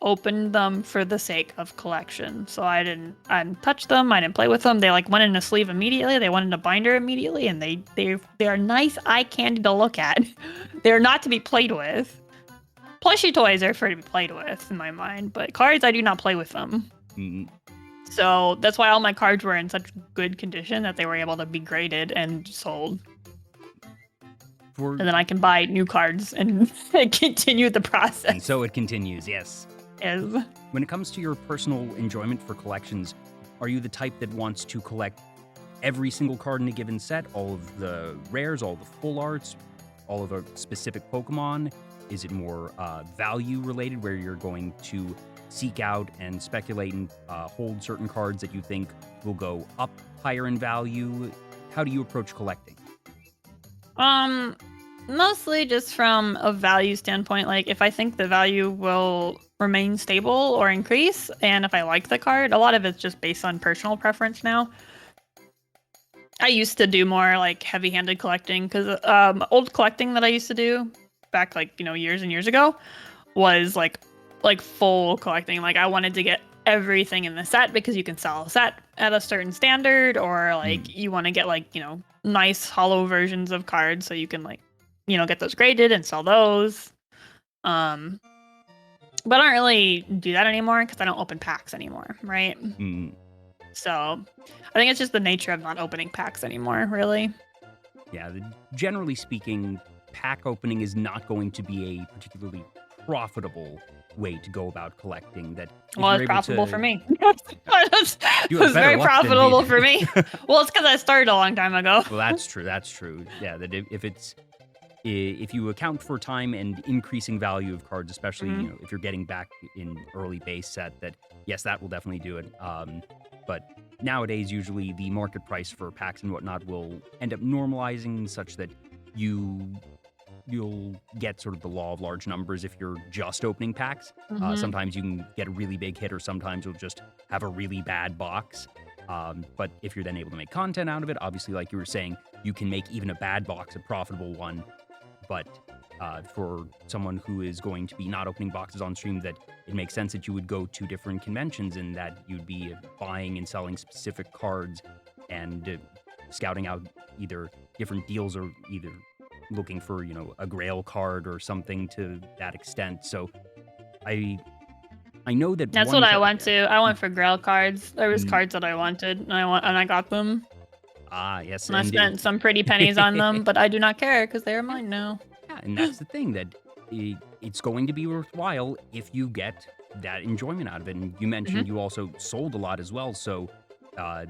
opened them for the sake of collection. So I didn't touch them. I didn't play with them. They like went in a sleeve immediately. They went in a binder immediately, and they are nice eye candy to look at. They're not to be played with. Plushie toys are for to be played with in my mind, but cards, I do not play with them. So that's why all my cards were in such good condition that they were able to be graded and sold. And then I can buy new cards and continue the process. And so it continues, yes. Yes. When it comes to your personal enjoyment for collections, are you the type that wants to collect every single card in a given set, all of the rares, all the full arts, all of a specific Pokemon? Is it more value related, where you're going to seek out and speculate and hold certain cards that you think will go up higher in value? How do you approach collecting? Mostly just from a value standpoint. Like, if I think the value will remain stable or increase, and if I like the card, a lot of it's just based on personal preference now. I used to do more like heavy-handed collecting, because old collecting that I used to do back, like, years and years ago was like full collecting. Like, I wanted to get everything in the set because you can sell a set at a certain standard, or like you want to get like, nice hollow versions of cards so you can like, get those graded and sell those. But I don't really do that anymore because I don't open packs anymore, right? So I think it's just the nature of not opening packs anymore, really. Yeah, generally speaking, pack opening is not going to be a particularly profitable way to go about collecting. That well, it's profitable for me. It was very profitable for me. Well, it's because I started a long time ago. Well, that's true. That's true. Yeah, that if you account for time and increasing value of cards, especially if you're getting back in early base set, that yes, that will definitely do it. But nowadays, usually the market price for packs and whatnot will end up normalizing such that you'll get sort of the law of large numbers if you're just opening packs. Sometimes you can get a really big hit, or sometimes you'll just have a really bad box. But if you're then able to make content out of it, obviously, like you were saying, you can make even a bad box a profitable one. But for someone who is going to be not opening boxes on stream, that it makes sense that you would go to different conventions and that you'd be buying and selling specific cards and scouting out either different deals or either looking for, a Grail card or something to that extent. So I know that that's what I went to. I went for Grail cards. There was cards that I wanted, and I got them. Ah, yes. And I spent some pretty pennies on them, but I do not care because they are mine now. Yeah, and that's the thing, that it's going to be worthwhile if you get that enjoyment out of it. And you mentioned you also sold a lot as well, so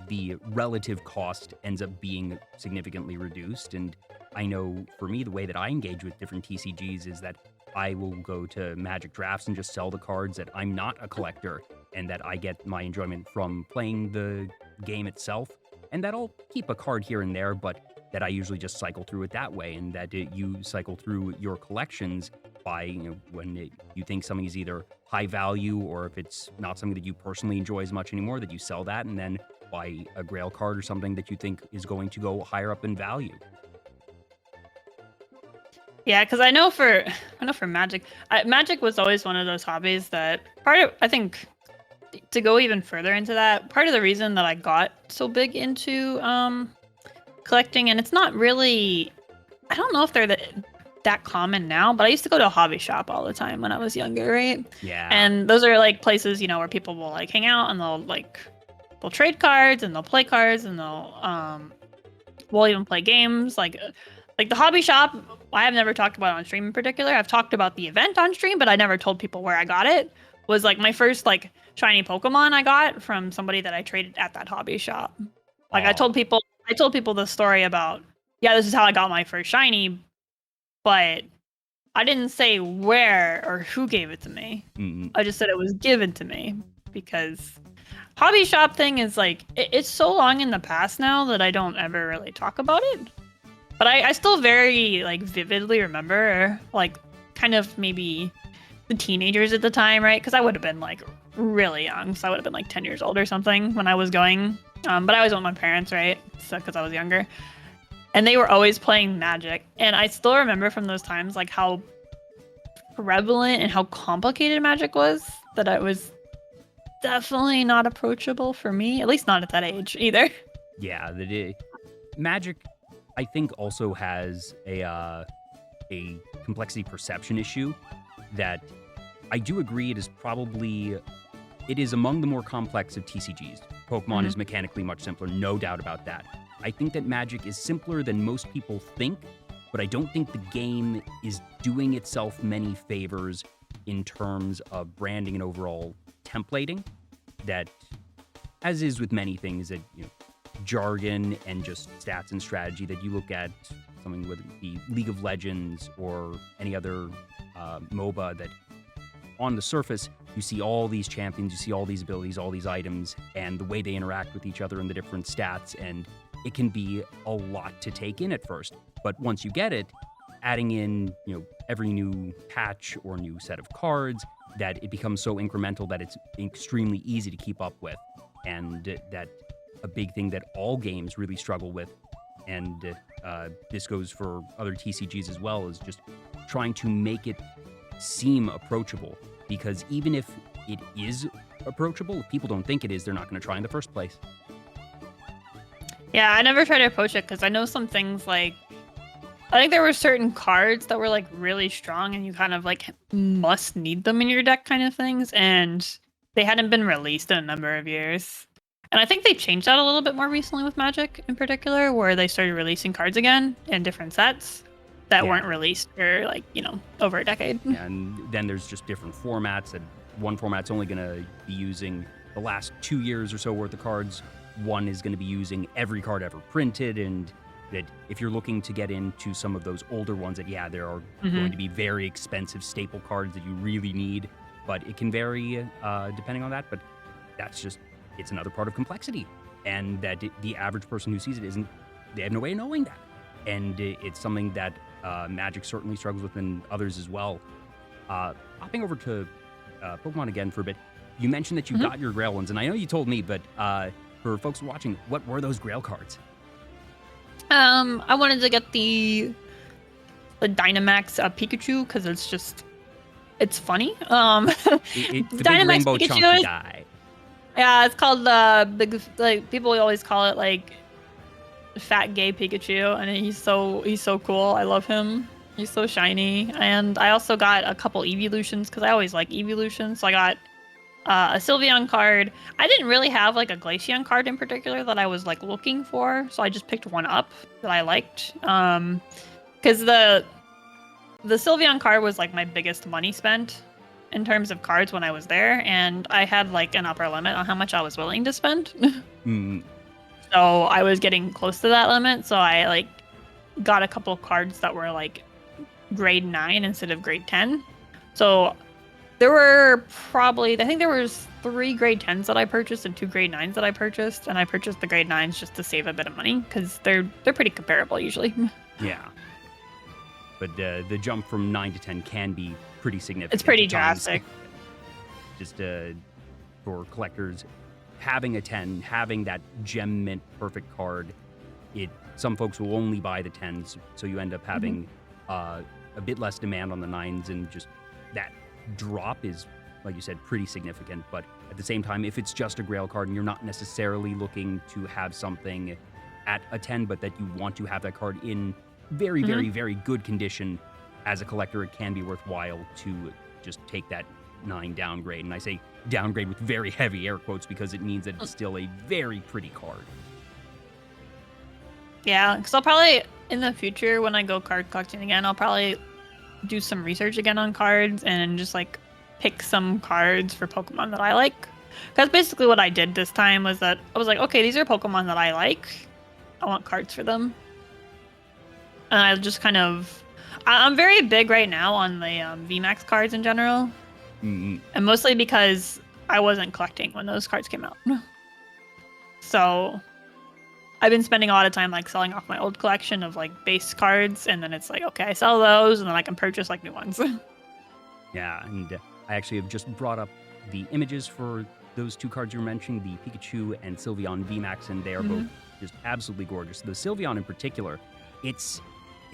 the relative cost ends up being significantly reduced. And I know for me, the way that I engage with different TCGs is that I will go to Magic Drafts and just sell the cards that I'm not a collector, and that I get my enjoyment from playing the game itself. And that I'll keep a card here and there, but that I usually just cycle through it that way, and that you cycle through your collections by, when you think something is either high value, or if it's not something that you personally enjoy as much anymore, that you sell that and then buy a Grail card or something that you think is going to go higher up in value. Yeah, because I know for Magic, Magic was always one of those hobbies that I think, to go even further into that, part of the reason that I got so big into collecting, and it's not really, I don't know if they're that common now, but I used to go to a hobby shop all the time when I was younger, right? Yeah. And those are like places, where people will like hang out and they'll trade cards and they'll play cards and we'll even play games. Like the hobby shop, I have never talked about on stream in particular. I've talked about the event on stream, but I never told people where I got it. Was like my first like shiny Pokemon I got from somebody that I traded at that hobby shop. Like, I told people the story about, this is how I got my first shiny, but I didn't say where or who gave it to me. I just said it was given to me, because hobby shop thing is like, it's so long in the past now that I don't ever really talk about it. But I still very like vividly remember, like, kind of maybe the teenagers at the time, right? Because I would have been like really young, so I would have been like 10 years old or something when I was going. But I was with my parents, right? So because I was younger, and they were always playing Magic, and I still remember from those times like how prevalent and how complicated Magic was, that it was definitely not approachable for me, at least not at that age either. Yeah, Magic, I think, also has a complexity perception issue that I do agree it is probably it is among the more complex of TCGs. Pokemon is mechanically much simpler, no doubt about that. I think that Magic is simpler than most people think, but I don't think the game is doing itself many favors in terms of branding and overall templating. That, as is with many things, that jargon and just stats and strategy, that you look at something, whether it be League of Legends or any other MOBA, that on the surface you see all these champions, you see all these abilities, all these items, and the way they interact with each other and the different stats, and it can be a lot to take in at first. But once you get it, adding in every new patch or new set of cards, that it becomes so incremental that it's extremely easy to keep up with. And that a big thing that all games really struggle with, and this goes for other TCGs as well, is just trying to make it seem approachable. Because even if it is approachable, if people don't think it is, they're not going to try in the first place. Yeah, I never tried to approach it because I know some things, like, I think there were certain cards that were like really strong and you kind of like must need them in your deck kind of things, and they hadn't been released in a number of years. And I think they changed that a little bit more recently with Magic in particular, where they started releasing cards again in different sets that weren't released for like, over a decade. And then there's just different formats, and one format's only going to be using the last 2 years or so worth of cards. One is going to be using every card ever printed, and that if you're looking to get into some of those older ones, that there are going to be very expensive staple cards that you really need, but it can vary depending on that. But that's just, it's another part of complexity, and that the average person who sees it they have no way of knowing that. And it's something that Magic certainly struggles with, and others as well. Hopping over to Pokemon again for a bit, you mentioned that you got your Grail ones, and I know you told me, but for folks watching, what were those Grail cards? I wanted to get the Dynamax Pikachu because it's funny. The big rainbow chunky guy. Yeah, it's called like people always call it like fat gay Pikachu, and he's so cool. I love him. He's so shiny. And I also got a couple evolutions because I always like evolutions. So I got a Sylveon card. I didn't really have like a Glaceon card in particular that I was like looking for, so I just picked one up that I liked. Because the Sylveon card was like my biggest money spent in terms of cards when I was there, and I had like an upper limit on how much I was willing to spend. So I was getting close to that limit, so I like got a couple cards that were like grade 9 instead of grade 10. So there were I think there was 3 grade 10s that I purchased and 2 grade 9s that I purchased, and I purchased the grade 9s just to save a bit of money because they're pretty comparable usually. Yeah. But the jump from 9 to 10 can be pretty significant. It's pretty drastic. Just for collectors, having a 10, having that gem mint perfect card, some folks will only buy the 10s, so you end up having a bit less demand on the 9s, and just that drop is, like you said, pretty significant. But at the same time, if it's just a Grail card and you're not necessarily looking to have something at a 10, but that you want to have that card in very, very, very good condition, as a collector, it can be worthwhile to just take that 9 downgrade. And I say downgrade with very heavy air quotes because it means that it's still a very pretty card. Yeah, because I'll probably, in the future, when I go card collecting again, I'll probably do some research again on cards and just like pick some cards for Pokemon that I like. Because basically what I did this time was that I was like, okay, these are Pokemon that I like. I want cards for them. And I just kind of, I'm very big right now on the VMAX cards in general. And mostly because I wasn't collecting when those cards came out. So I've been spending a lot of time like selling off my old collection of like base cards, and then it's like, okay, I sell those and then I can purchase like new ones. Yeah, and I actually have just brought up the images for those 2 cards you were mentioning, the Pikachu and Sylveon VMAX, and they are both just absolutely gorgeous. The Sylveon in particular, it's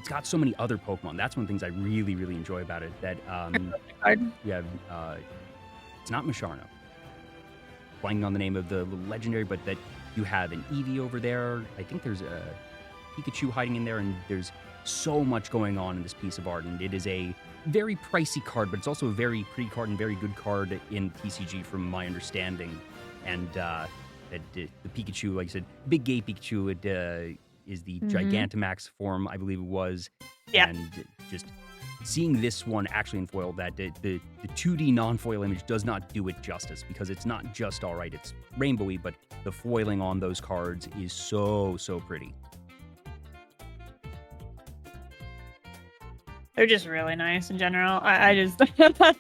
got so many other Pokemon. That's one of the things I really, really enjoy about it. That you have, it's not Musharno. Blanking on the name of the legendary, but that you have an Eevee over there. I think there's a Pikachu hiding in there, and there's so much going on in this piece of art, and it is a very pricey card, but it's also a very pretty card and very good card in TCG from my understanding. And the Pikachu, like I said, Big Gay Pikachu, it is the Gigantamax form, I believe it was. Yeah. And just seeing this one actually in foil, that the 2D non-foil image does not do it justice, because it's not just all right, it's rainbowy, but the foiling on those cards is so pretty. They're just really nice in general. I just I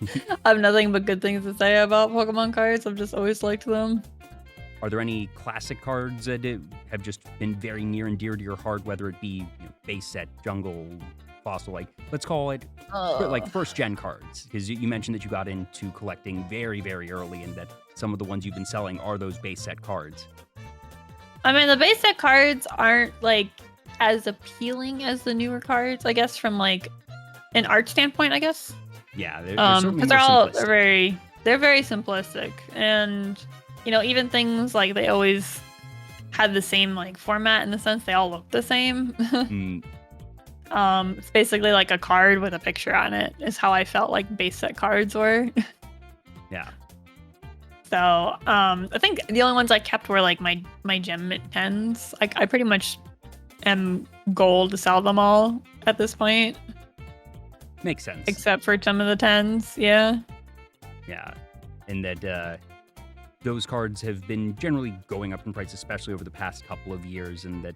have nothing but good things to say about Pokemon cards. I've just always liked them. Are there any classic cards that have just been very near and dear to your heart, whether it be base set, jungle, fossil, like let's call it like first gen cards? Because you mentioned that you got into collecting very early, and that some of the ones you've been selling are those base set cards. I mean, the base set cards aren't like as appealing as the newer cards, I guess, from like an art standpoint, I guess. Yeah, because they're very simplistic, and even things like they always had the same like format in the sense they all look the same. It's basically like a card with a picture on it is how I felt like base set cards were. Yeah. So I think the only ones I kept were like my gem 10s. Like I pretty much am goal to sell them all at this point. Makes sense. Except for some of the 10s, yeah. Yeah, and that those cards have been generally going up in price, especially over the past couple of years, and that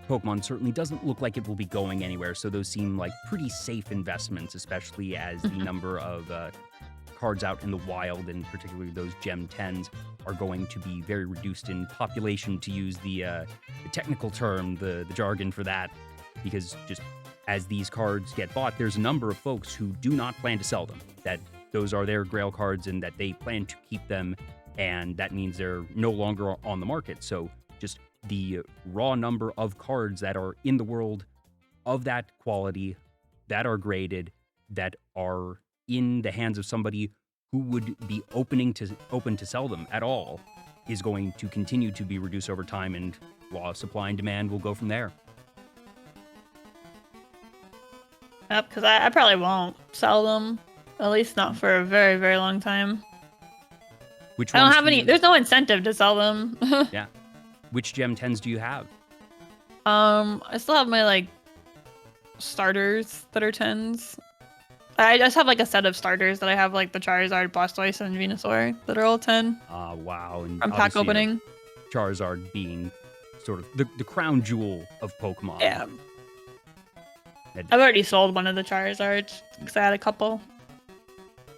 Pokemon certainly doesn't look like it will be going anywhere, so those seem like pretty safe investments, especially as the number of cards out in the wild, and particularly those Gem 10s, are going to be very reduced in population, to use the technical term, the jargon for that, because just as these cards get bought, there's a number of folks who do not plan to sell them, that those are their grail cards and that they plan to keep them, and that means they're no longer on the market. So just the raw number of cards that are in the world of that quality, that are graded, that are in the hands of somebody who would be open to sell them at all, is going to continue to be reduced over time, and law of supply and demand will go from there. Yep, because I probably won't sell them, at least not for a very long time. Which I don't have any. There's no incentive to sell them. Yeah. Which Gem 10s do you have? I still have my like starters that are 10s. I just have like a set of starters that I have, like the Charizard, Blastoise, and Venusaur that are all 10. Wow. And from pack opening. Charizard being sort of the crown jewel of Pokemon. Yeah. I've already sold one of the Charizards because I had a couple.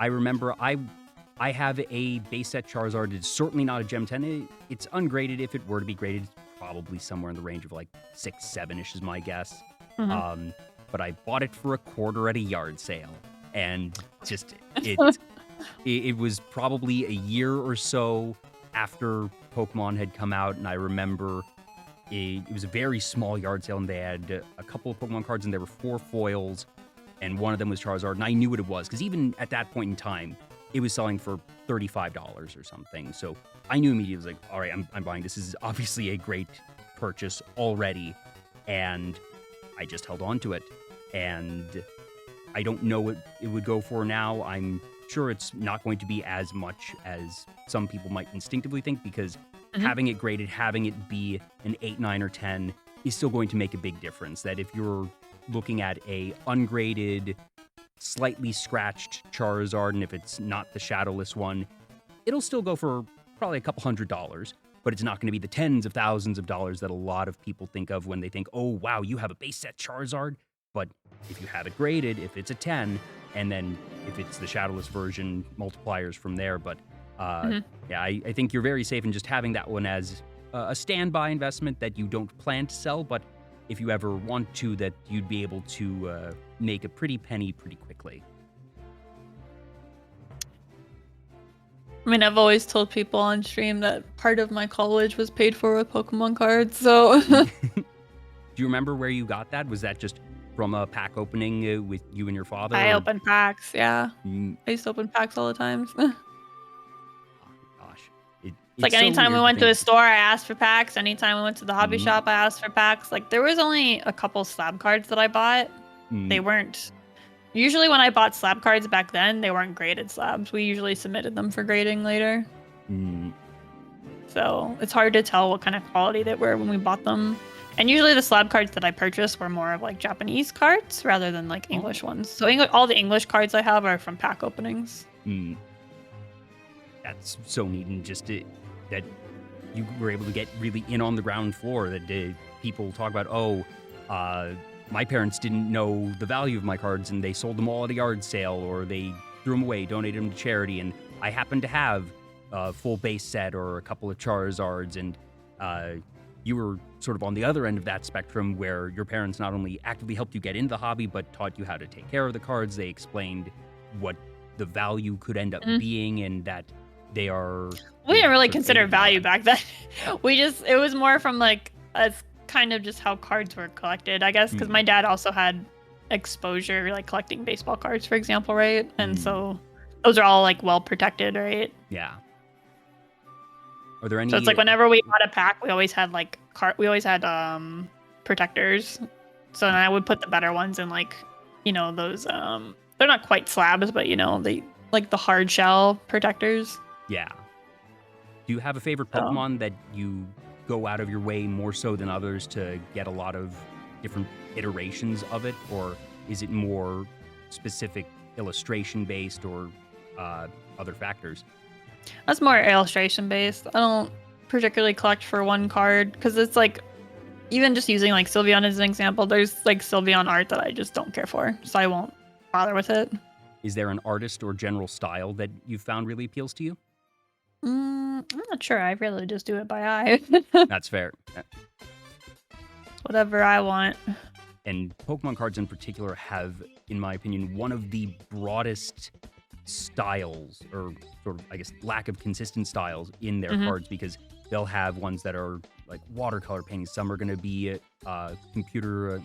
I remember I have a base set Charizard. It's certainly not a Gem 10. It's ungraded. If it were to be graded, it's probably somewhere in the range of like 6, 7-ish is my guess. But I bought it for $0.25 at a yard sale, and just it was probably a year or so after Pokemon had come out, and I remember it was a very small yard sale, and they had a couple of Pokemon cards, and there were 4 foils, and one of them was Charizard, and I knew what it was, because even at that point in time, it was selling for $35 or something. So I knew immediately, like, all right, I'm buying this. This is obviously a great purchase already, and I just held on to it. And I don't know what it would go for now. I'm sure it's not going to be as much as some people might instinctively think, because having it graded, having it be an 8, 9, or 10 is still going to make a big difference. That if you're looking at a ungraded, slightly scratched Charizard, and if it's not the shadowless one, it'll still go for probably a couple $100, but it's not going to be the tens of thousands of dollars that a lot of people think of when they think, oh, wow, you have a base set Charizard. But if you have it graded, if it's a 10, and then if it's the shadowless version, multipliers from there. But yeah, I think you're very safe in just having that one as a standby investment that you don't plan to sell, but if you ever want to, that you'd be able to make a pretty penny pretty quickly. I mean, I've always told people on stream that part of my college was paid for with Pokemon cards, so... Do you remember where you got that? Was that just from a pack opening with you and your father? I opened packs, yeah. I used to open packs all the time. Oh, gosh. It's like It's so anytime we weird to went to a think. store, I asked for packs. Anytime we went to the hobby Mhm. shop, I asked for packs. Like there was only a couple slab cards that I bought. They Mm, weren't usually when I bought slab cards back then, they weren't graded slabs. We usually submitted them for grading later. mm, So it's hard to tell what kind of quality they were when we bought them. And usually the slab cards that I purchased were more of like Japanese cards rather than like oh, English ones. So all the English cards I have are from pack openings. mm. That's so neat, and that you were able to get really in on the ground floor. That people talk about, my parents didn't know the value of my cards, and they sold them all at a yard sale, or they threw them away, donated them to charity, and I happened to have a full base set or a couple of Charizards, and you were sort of on the other end of that spectrum, where your parents not only actively helped you get into the hobby, but taught you how to take care of the cards. They explained what the value could end up being, and that they are. We didn't really sort of consider educated value on. back then. It was more from like as kind of just how cards were collected, I guess, because my dad also had exposure, like collecting baseball cards, for example, right? And so those are all like well protected, right? Yeah. Are there any? So it's like whenever we bought a pack, we always had like protectors. So then I would put the better ones in like, those they're not quite slabs, but they like the hard shell protectors. Yeah. Do you have a favorite Pokemon that you go out of your way more so than others to get a lot of different iterations of it? Or is it more specific illustration based or other factors? That's more illustration based. I don't particularly collect for one card because it's like, even just using like Sylveon as an example, there's like Sylveon art that I just don't care for, so I won't bother with it. Is there an artist or general style that you found really appeals to you? I'm not sure. I really just do it by eye. That's fair. Whatever I want. And Pokemon cards in particular have, in my opinion, one of the broadest styles, or sort of, I guess, lack of consistent styles in their cards, because they'll have ones that are like watercolor paintings. Some are going to be computer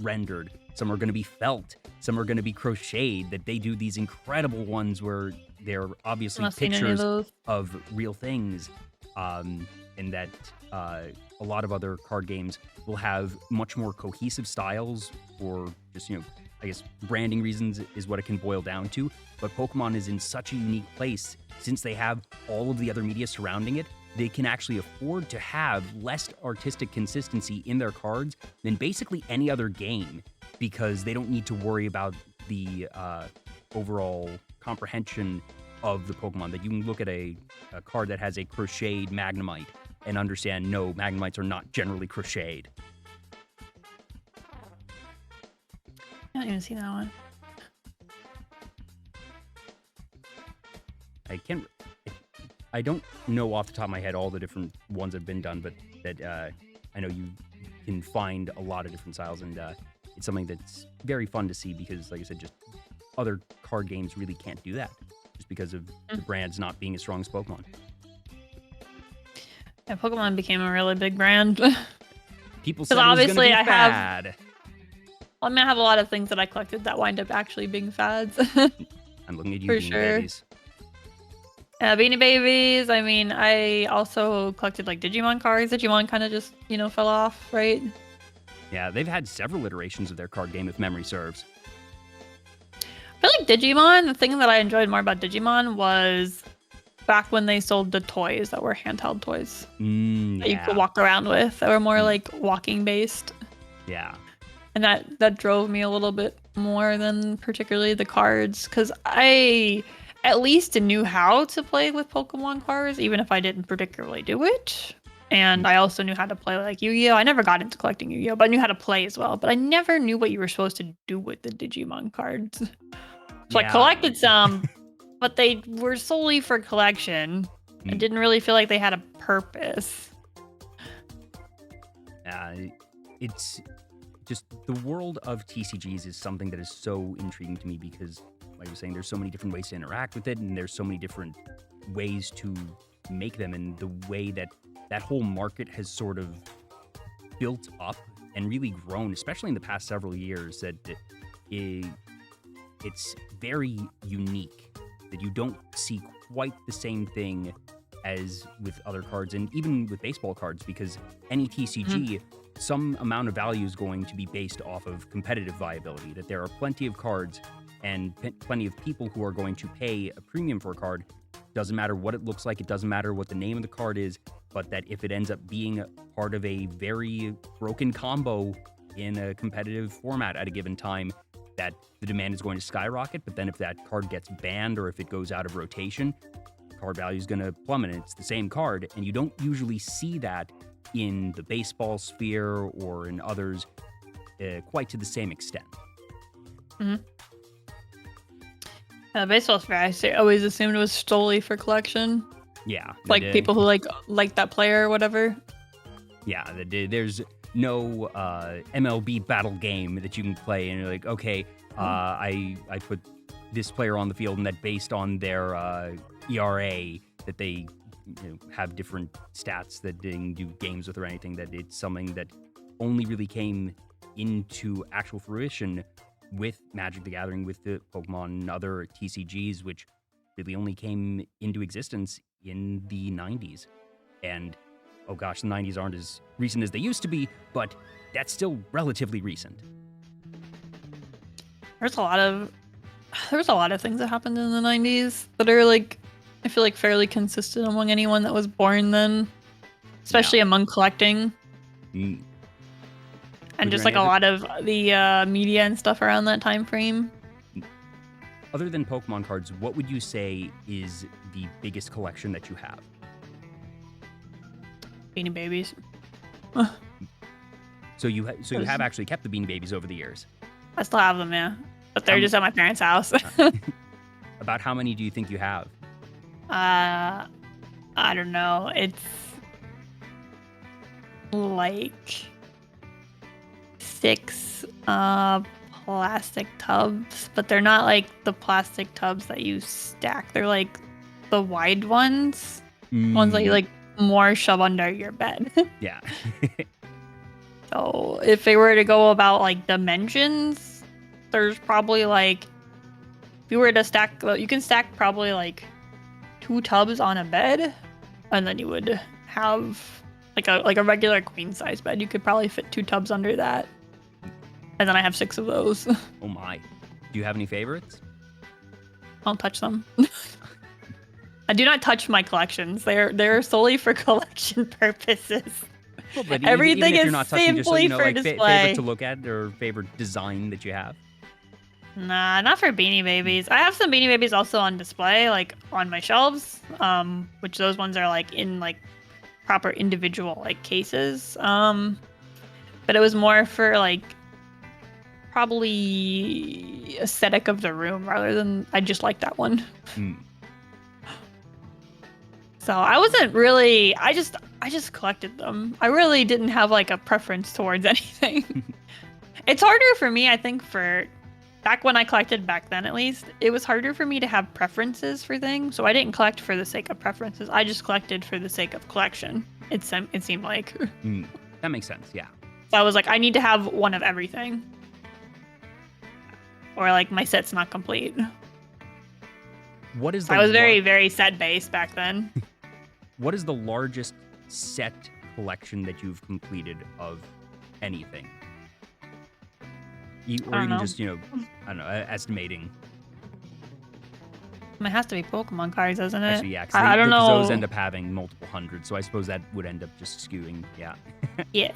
rendered. Some are going to be felt. Some are going to be crocheted. That they do these incredible ones where they're obviously Not seen any of pictures those. of real things, and that a lot of other card games will have much more cohesive styles, or just, I guess branding reasons is what it can boil down to. But Pokemon is in such a unique place, since they have all of the other media surrounding it. They can actually afford to have less artistic consistency in their cards than basically any other game, because they don't need to worry about the overall comprehension of the Pokemon. That you can look at a card that has a crocheted Magnemite and understand, no, Magnemites are not generally crocheted. I don't even see that one. I don't know off the top of my head all the different ones that have been done, but that I know you can find a lot of different styles, and it's something that's very fun to see, because, like I said, just other card games really can't do that, just because of the brands not being as strong as Pokemon. Yeah, Pokemon became a really big brand. People said it was going to be fad. I have a lot of things that I collected that wind up actually being fads. I'm looking at you, For Beanie sure. Babies. Beanie Babies. I mean, I also collected like Digimon cards. Digimon kind of just, fell off, right? Yeah, they've had several iterations of their card game, if memory serves. I feel like Digimon, the thing that I enjoyed more about Digimon was back when they sold the toys that were handheld toys that you could walk around with, that were more like walking based. Yeah. And that drove me a little bit more than particularly the cards, because I at least knew how to play with Pokemon cards, even if I didn't particularly do it. And I also knew how to play like Yu-Gi-Oh! I never got into collecting Yu-Gi-Oh! But I knew how to play as well. But I never knew what you were supposed to do with the Digimon cards. So I collected some, but they were solely for collection. I didn't really feel like they had a purpose. It's just, the world of TCGs is something that is so intriguing to me, because, like I was saying, there's so many different ways to interact with it, and there's so many different ways to make them, and the way that whole market has sort of built up and really grown, especially in the past several years, that it's very unique, that you don't see quite the same thing as with other cards and even with baseball cards, because any TCG, some amount of value is going to be based off of competitive viability, that there are plenty of cards and plenty of people who are going to pay a premium for a card. Doesn't matter what it looks like, it doesn't matter what the name of the card is, but that if it ends up being part of a very broken combo in a competitive format at a given time, that the demand is going to skyrocket. But then if that card gets banned or if it goes out of rotation, card value is going to plummet. It's the same card, and you don't usually see that in the baseball sphere or in others quite to the same extent. Baseball sphere, I always assumed it was solely for collection. Yeah. Like people who like that player or whatever. Yeah, there's no MLB battle game that you can play and you're like, okay, I put this player on the field, and that based on their ERA that they have different stats that they can do games with or anything, that it's something that only really came into actual fruition with Magic the Gathering, with the Pokemon and other TCGs, which really only came into existence in the 90s. And oh gosh, the 90s aren't as recent as they used to be, but that's still relatively recent. There was a lot of things that happened in the 90s that are like, I feel like fairly consistent among anyone that was born then, especially among collecting. And just like a lot of the media and stuff around that time frame. Other than Pokemon cards, what would you say is the biggest collection that you have? Beanie Babies. So you have actually kept the Beanie Babies over the years? I still have them, yeah. But they're just at my parents' house. About how many do you think you have? I don't know. It's like 6 plastic tubs, but they're not like the plastic tubs that you stack. They're like the wide ones. Ones that you like more shove under your bed. Yeah. So if they were to go about like dimensions, there's probably like, if you were to stack, you can stack probably like 2 tubs on a bed, and then you would have like a regular queen size bed. You could probably fit 2 tubs under that, and then I have 6 of those. Oh my! Do you have any favorites? I don't touch them. I do not touch my collections. They're solely for collection purposes. Well, but everything even if is you're not touching, just so simply you know, for like display. favorite to look at or favorite design that you have. Nah, not for Beanie Babies. I have some Beanie Babies also on display, like on my shelves, which those ones are like in like proper individual like cases. But it was more for like probably aesthetic of the room rather than I just like that one. So I wasn't really, I just collected them. I really didn't have like a preference towards anything. It's harder for me, I think, for back when I collected back then, at least, it was harder for me to have preferences for things. So I didn't collect for the sake of preferences. I just collected for the sake of collection. It seemed like. That makes sense, yeah. So I was like, I need to have one of everything. Or like my set's not complete. What is the I was very, very set based back then. What is the largest set collection that you've completed of anything? Or even just, I don't know, estimating. It has to be Pokemon cards, doesn't it? Actually, yeah, I don't know. Those end up having multiple hundreds, so I suppose that would end up just skewing, yeah. Yeah.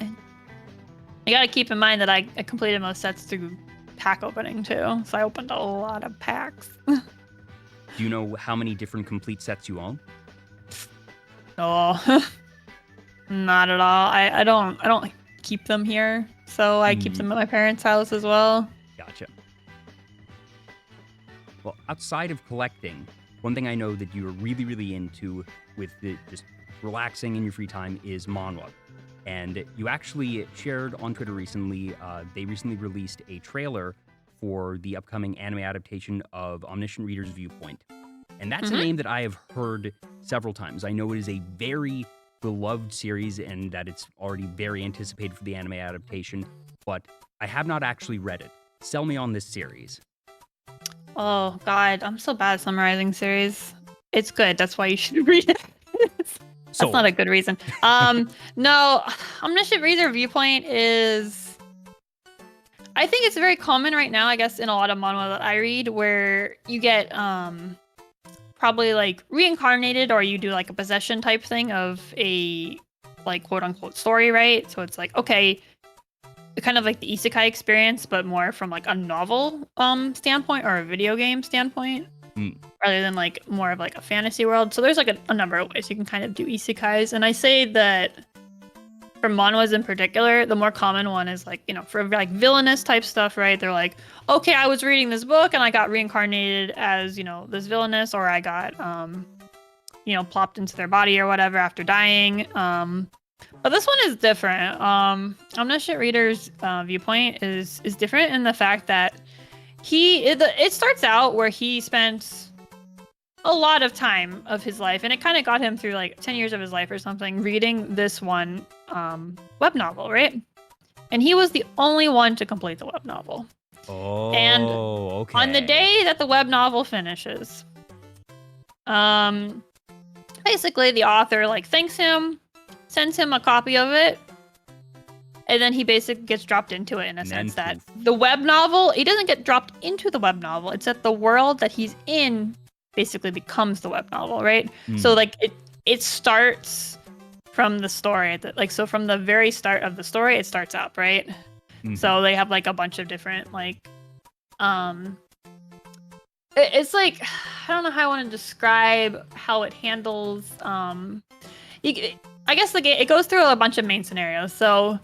You gotta keep in mind that I completed most sets through pack opening, too. So I opened a lot of packs. Do you know how many different complete sets you own? Oh, not at all. I don't keep them here, so I keep them at my parents' house as well. Gotcha. Well, outside of collecting, one thing I know that you're really, really into with just relaxing in your free time is manhwa. And you actually shared on Twitter recently, they recently released a trailer for the upcoming anime adaptation of Omniscient Reader's Viewpoint. And that's a name that I have heard several times. I know it is a very beloved series and that it's already very anticipated for the anime adaptation, but I have not actually read it. Sell me on this series. Oh, God. I'm so bad at summarizing series. It's good. That's why you should read it. That's not a good reason. No, omniscient reader viewpoint is, I think it's very common right now, I guess, in a lot of manhwa that I read, where you get probably like reincarnated, or you do like a possession type thing of a like quote unquote story, right? So it's like, okay, kind of like the isekai experience, but more from like a novel standpoint or a video game standpoint. Rather than like more of like a fantasy world. So there's like a number of ways you can kind of do isekais. And I say that for manhwas in particular, the more common one is like, you know, for like villainous type stuff, right? They're like, okay, I was reading this book and I got reincarnated as, you know, this villainous, or I got, you know, plopped into their body or whatever after dying. But this one is different. Omniscient Reader's viewpoint is different in the fact that it starts out where he spent a lot of time of his life, and it kind of got him through like 10 years of his life or something, reading this one web novel, right? And he was the only one to complete the web novel. Oh, and okay. On the day that the web novel finishes, basically the author like thanks him, sends him a copy of it, and then he basically gets dropped into it in a sense that the web novel, he doesn't get dropped into the web novel. It's that the world that he's in basically becomes the web novel, right? So like it starts from the story, so from the very start of the story, it starts up, right? So they have like a bunch of different like, it's like, I don't know how I want to describe how it handles, I guess like it goes through a bunch of main scenarios. So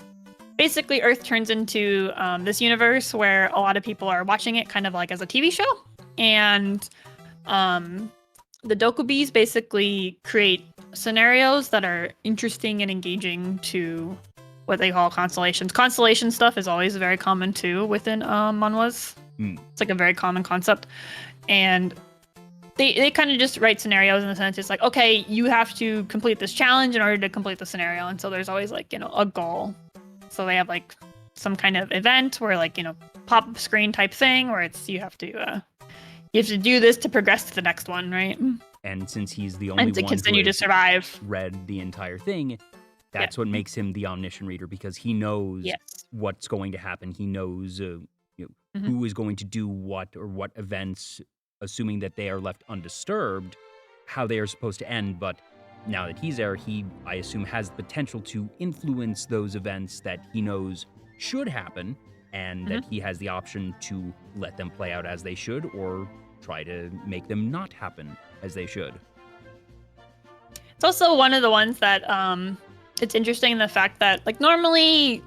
basically Earth turns into this universe where a lot of people are watching it kind of like as a TV show. And the Dokubis basically create scenarios that are interesting and engaging to what they call constellations. Constellation stuff is always very common too within manhwas. It's like a very common concept. And they kind of just write scenarios in the sense it's like, okay, you have to complete this challenge in order to complete the scenario. And so there's always like, you know, a goal. So they have like some kind of event where like, you know, pop-up screen type thing where it's you have to do this to progress to the next one, right? And since he's the only one to continue who to survive, read the entire thing, that's what makes him the omniscient reader, because he knows what's going to happen. He knows who is going to do what, or what events, assuming that they are left undisturbed, how they are supposed to end. But now that he's there, he, I assume, has the potential to influence those events that he knows should happen, and that he has the option to let them play out as they should, or try to make them not happen as they should. It's also one of the ones that it's interesting in the fact that like normally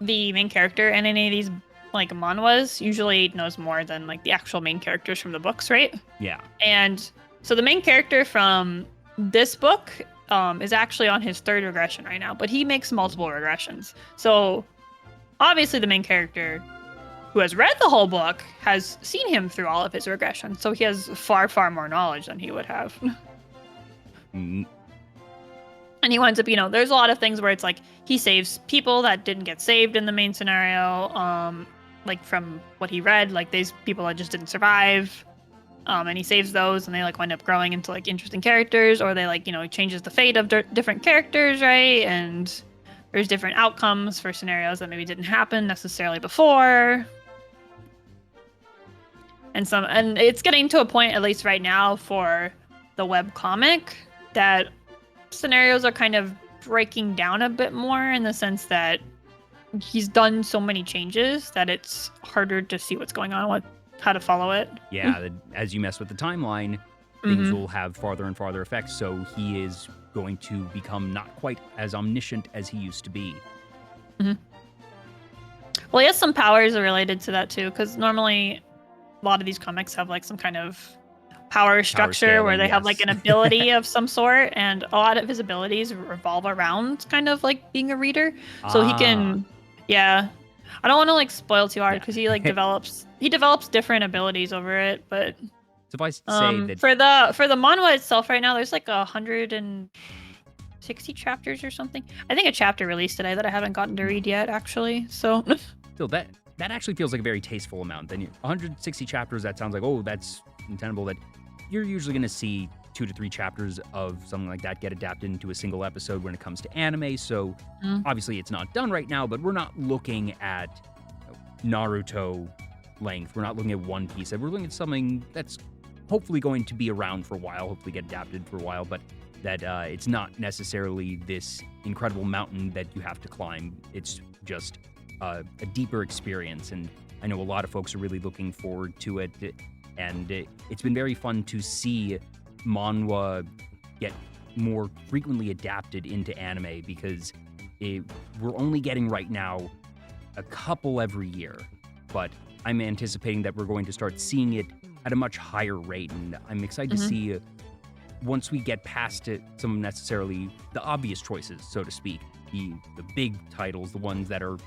the main character in any of these like manhwas usually knows more than like the actual main characters from the books, right? Yeah. And so the main character from this book is actually on his 3rd regression right now, but he makes multiple regressions. So obviously the main character who has read the whole book has seen him through all of his regressions. So he has far, far more knowledge than he would have. And he winds up, you know, there's a lot of things where it's like he saves people that didn't get saved in the main scenario. Like from what he read, like these people that just didn't survive. And he saves those, and they like wind up growing into like interesting characters, or they like, you know, he changes the fate of different characters, right? And there's different outcomes for scenarios that maybe didn't happen necessarily before. And it's getting to a point, at least right now, for the web comic, that scenarios are kind of breaking down a bit more in the sense that he's done so many changes that it's harder to see what's going on, how to follow it. Yeah, as you mess with the timeline, things will have farther and farther effects, so he is going to become not quite as omniscient as he used to be. Well, he has some powers related to that too, because normally a lot of these comics have like some kind of power structure scaling, where they have like an ability of some sort, and a lot of his abilities revolve around kind of like being a reader. So he can, I don't want to like spoil too hard because he like develops different abilities over it. But suffice to say that for the manhwa itself right now, there's like 160 chapters or something. I think a chapter released today that I haven't gotten to read yet, actually. So still, that actually feels like a very tasteful amount. Then 160 chapters, that sounds like, oh, that's untenable. That you're usually going to see 2 to 3 chapters of something like that get adapted into a single episode when it comes to anime. So obviously it's not done right now, but we're not looking at Naruto length. We're not looking at One Piece. We're looking at something that's hopefully going to be around for a while, hopefully get adapted for a while, but that it's not necessarily this incredible mountain that you have to climb. It's just a deeper experience, and I know a lot of folks are really looking forward to it, and it's been very fun to see manhwa get more frequently adapted into anime, because we're only getting right now a couple every year, but I'm anticipating that we're going to start seeing it at a much higher rate, and I'm excited to see once we get past it, some necessarily the obvious choices, so to speak, the big titles, the ones that are,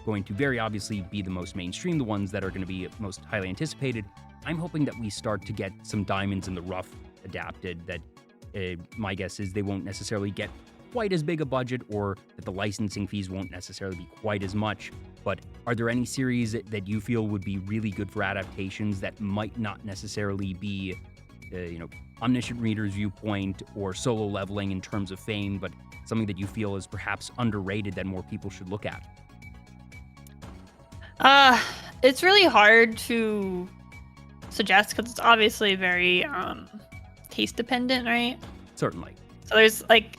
going to very obviously be the most mainstream, the ones that are going to be most highly anticipated. I'm hoping that we start to get some diamonds in the rough adapted, that my guess is they won't necessarily get quite as big a budget, or that the licensing fees won't necessarily be quite as much. But are there any series that you feel would be really good for adaptations that might not necessarily be, Omniscient Reader's viewpoint or Solo Leveling in terms of fame, but something that you feel is perhaps underrated that more people should look at? It's really hard to suggest, because it's obviously very taste dependent, right? Certainly. So there's like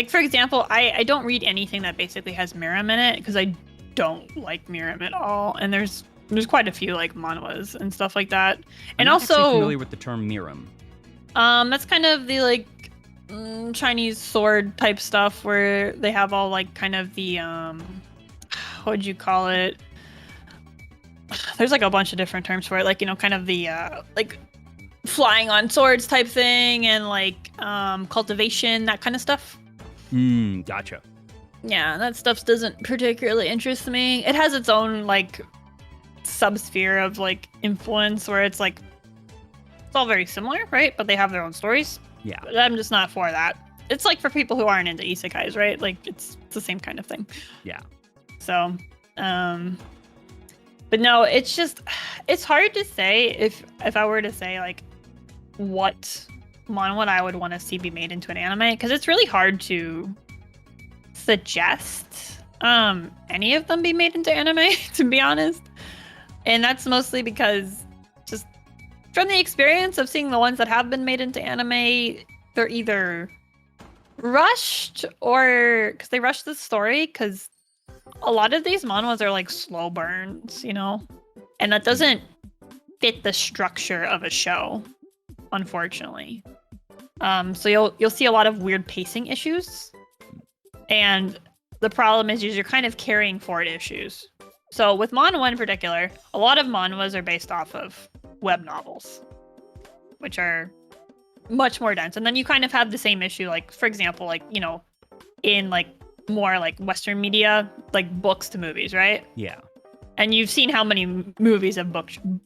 for example, I don't read anything that basically has Mirim in it, because I don't like Mirim at all, and there's quite a few like manhwas and stuff like that. I'm not actually familiar with the term Mirim. That's kind of the Chinese sword type stuff, where they have all like kind of the what would you call it? There's like a bunch of different terms for it, kind of the like flying on swords type thing, and like cultivation, that kind of stuff. Gotcha. Yeah, that stuff doesn't particularly interest me. It has its own like subsphere of like influence, where it's like it's all very similar, right? But they have their own stories. Yeah. But I'm just not for that. It's like for people who aren't into isekais, right? Like it's the same kind of thing. Yeah. So, but no, it's hard to say if I were to say like what I would want to see be made into an anime, because it's really hard to suggest any of them be made into anime, to be honest. And that's mostly because just from the experience of seeing the ones that have been made into anime, they're either rushed, or because they rush the story, because a lot of these manhwas are like slow burns, and that doesn't fit the structure of a show, unfortunately. So you'll see a lot of weird pacing issues, and the problem is you're kind of carrying forward issues. So with manhwa in particular, a lot of manhwas are based off of web novels, which are much more dense. And then you kind of have the same issue, like, for example, in like more like Western media, like books to movies, right? Yeah. And you've seen how many movies have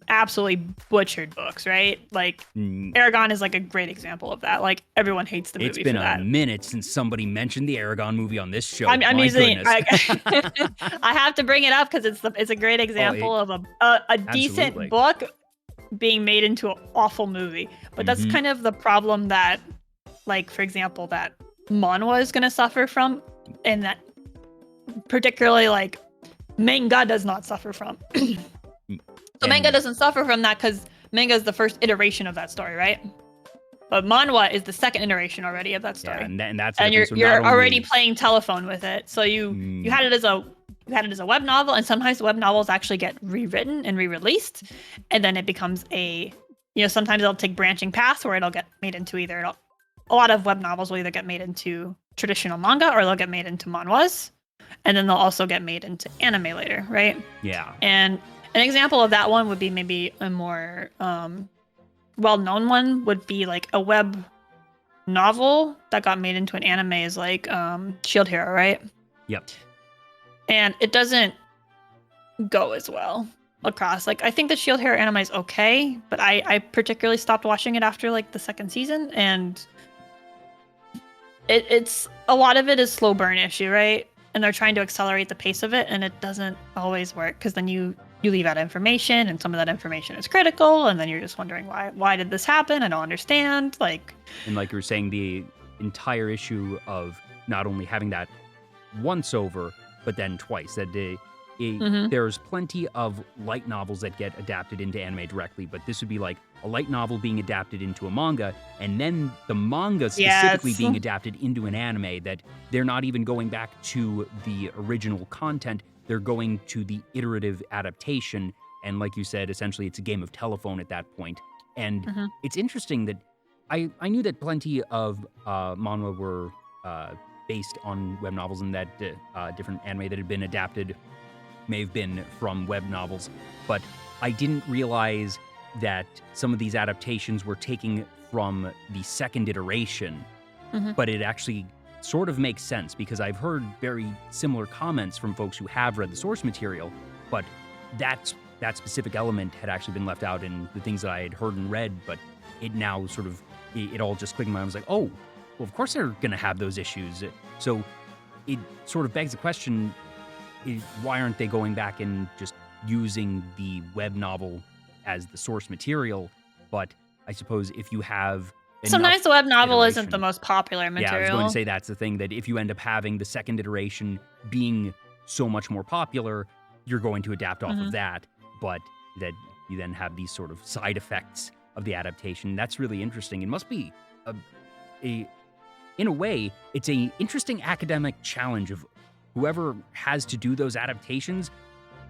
absolutely butchered books, right? Like ARKHAND is like a great example of that. Like everyone hates the movie. It's been a minute since somebody mentioned the ARKHAND movie on this show. I'm using goodness. I have to bring it up because it's a great example of a decent book being made into an awful movie. But that's kind of the problem that, like, for example, that manhwa is going to suffer from, and that particularly like manga does not suffer from. So manga doesn't suffer from that because manga is the first iteration of that story, right? But manhwa is the second iteration already of that story. Yeah, and that's you're already playing telephone with it. So you had it as a web novel, and sometimes web novels actually get rewritten and re-released, and then it becomes sometimes it'll take branching paths where it'll get made into a lot of web novels will either get made into traditional manga, or they'll get made into manhwas, and then they'll also get made into anime later, right? Yeah. And an example of that one would be maybe a more well-known one would be like a web novel that got made into an anime is like Shield Hero, right? Yep. And it doesn't go as well across. Like, I think the Shield Hero anime is okay, but I particularly stopped watching it after like the second season, and it's a lot of it is slow burn issue, right? And they're trying to accelerate the pace of it, and it doesn't always work, because then you you leave out information, and some of that information is critical, and then you're just wondering why did this happen? I don't understand. Like, and like you were saying, the entire issue of not only having that once over, but then twice. That there's plenty of light novels that get adapted into anime directly, but this would be like a light novel being adapted into a manga, and then the manga specifically being adapted into an anime, that they're not even going back to the original content. They're going to the iterative adaptation. And like you said, essentially it's a game of telephone at that point. And it's interesting that I knew that plenty of manhwa were based on web novels, and that different anime that had been adapted may have been from web novels. But I didn't realize that some of these adaptations were taking from the second iteration. But it actually sort of makes sense, because I've heard very similar comments from folks who have read the source material, but that specific element had actually been left out in the things that I had heard and read. But it now sort of, it all just clicked in my mind. I was like, oh, well, of course they're going to have those issues. So it sort of begs the question, why aren't they going back and just using the web novel as the source material? But I suppose if you have sometimes the web novel isn't the most popular material. Yeah, I was going to say that's the thing, that if you end up having the second iteration being so much more popular, you're going to adapt off of that, but that you then have these sort of side effects of the adaptation. That's really interesting. It must be in a way, it's an interesting academic challenge of whoever has to do those adaptations.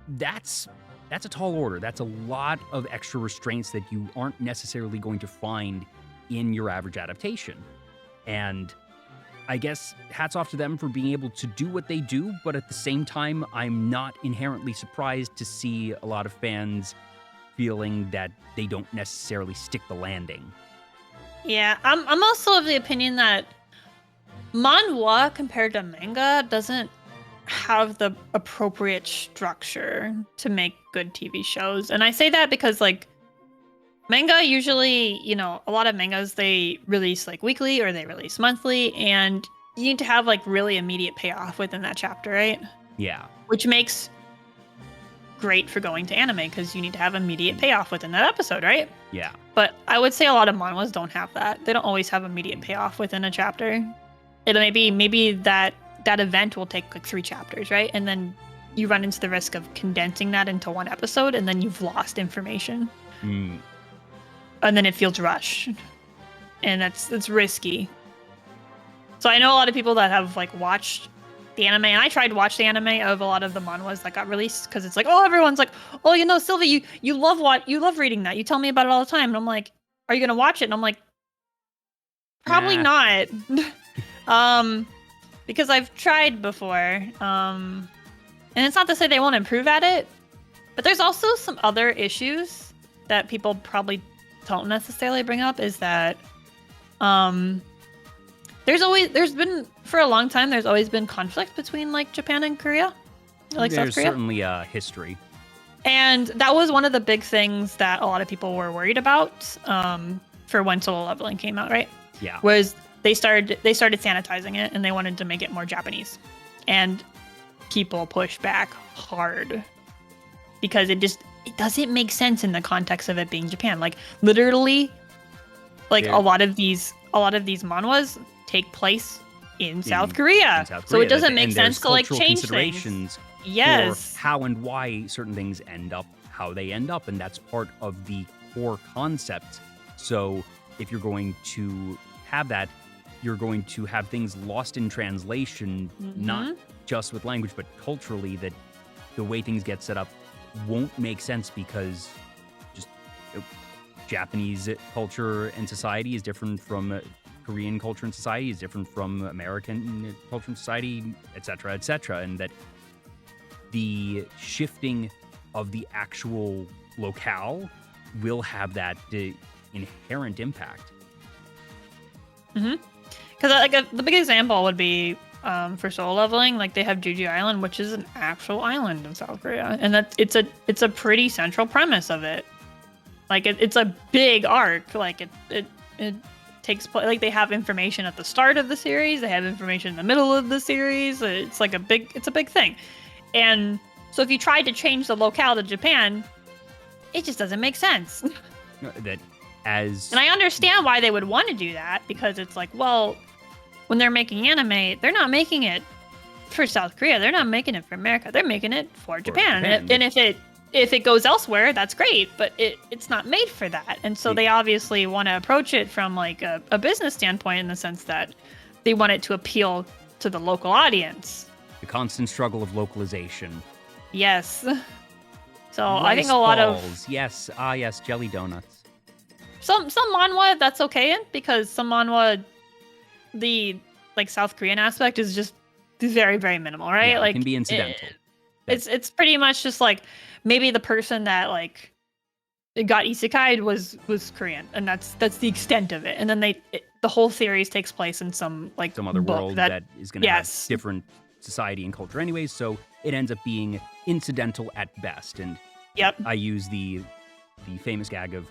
That's a tall order. That's a lot of extra restraints that you aren't necessarily going to find in your average adaptation. And I guess hats off to them for being able to do what they do, but at the same time, I'm not inherently surprised to see a lot of fans feeling that they don't necessarily stick the landing. Yeah, I'm also of the opinion that manhwa compared to manga doesn't have the appropriate structure to make good TV shows. And I say that because, like, manga usually, a lot of mangas, they release like weekly or they release monthly, and you need to have like really immediate payoff within that chapter, right? Yeah. Which makes great for going to anime, because you need to have immediate payoff within that episode, right? Yeah. But I would say a lot of manhwas don't have that. They don't always have immediate payoff within a chapter. It maybe that event will take like 3 chapters, right? And then you run into the risk of condensing that into one episode, and then you've lost information. And then it feels rushed, and that's risky. So I know a lot of people that have like watched the anime, and I tried to watch the anime of a lot of the manhwas that got released, because it's like, oh, everyone's like, oh, Sylvie, you love reading that. You tell me about it all the time, and I'm like, are you gonna watch it? And I'm like, probably not, because I've tried before, and it's not to say they won't improve at it, but there's also some other issues that people probably don't necessarily bring up. Is that there's been for a long time, there's always been conflict between like Japan and Korea, like South Korea. There's certainly a history, and that was one of the big things that a lot of people were worried about for when Solo Leveling came out, right? Yeah, was they started sanitizing it, and they wanted to make it more Japanese, and people pushed back hard because it doesn't make sense in the context of it being Japan. Like literally, like a lot of these manhwas take place in South Korea. So it doesn't make sense to like change things. Yes. For how and why certain things end up how they end up, and that's part of the core concept. So if you're going to have that, you're going to have things lost in translation, not just with language, but culturally, that the way things get set up won't make sense, because just Japanese culture and society is different from Korean culture and society, is different from American culture and society, etc., etc., and that the shifting of the actual locale will have that inherent impact. Because like the big example would be for Solo Leveling, like they have Jeju Island, which is an actual island in South Korea, and that it's a pretty central premise of it. Like it's a big arc. Like it takes place. Like they have information at the start of the series, they have information in the middle of the series. It's like a big thing, and So if you tried to change the locale to Japan, it just doesn't make sense. That as And I understand why they would want to do that, because it's like, well, when they're making anime, they're not making it for South Korea. They're not making it for America. They're making it for Japan. And if it goes elsewhere, that's great, but it's not made for that. And so they obviously want to approach it from like a business standpoint, in the sense that they want it to appeal to the local audience. the constant struggle of localization. Yes. So Rice I think a lot balls. of Yes, yes, jelly donuts. some manhwa that's okay in, because some manhwa, the like South Korean aspect is just very, very minimal, right? Yeah, like it can be incidental. It's pretty much just like maybe the person that like got isekai'd was Korean, and that's the extent of it. And then the whole series takes place in some other book world that is going to have different society and culture anyways, so it ends up being incidental at best. And Yep. I use the famous gag of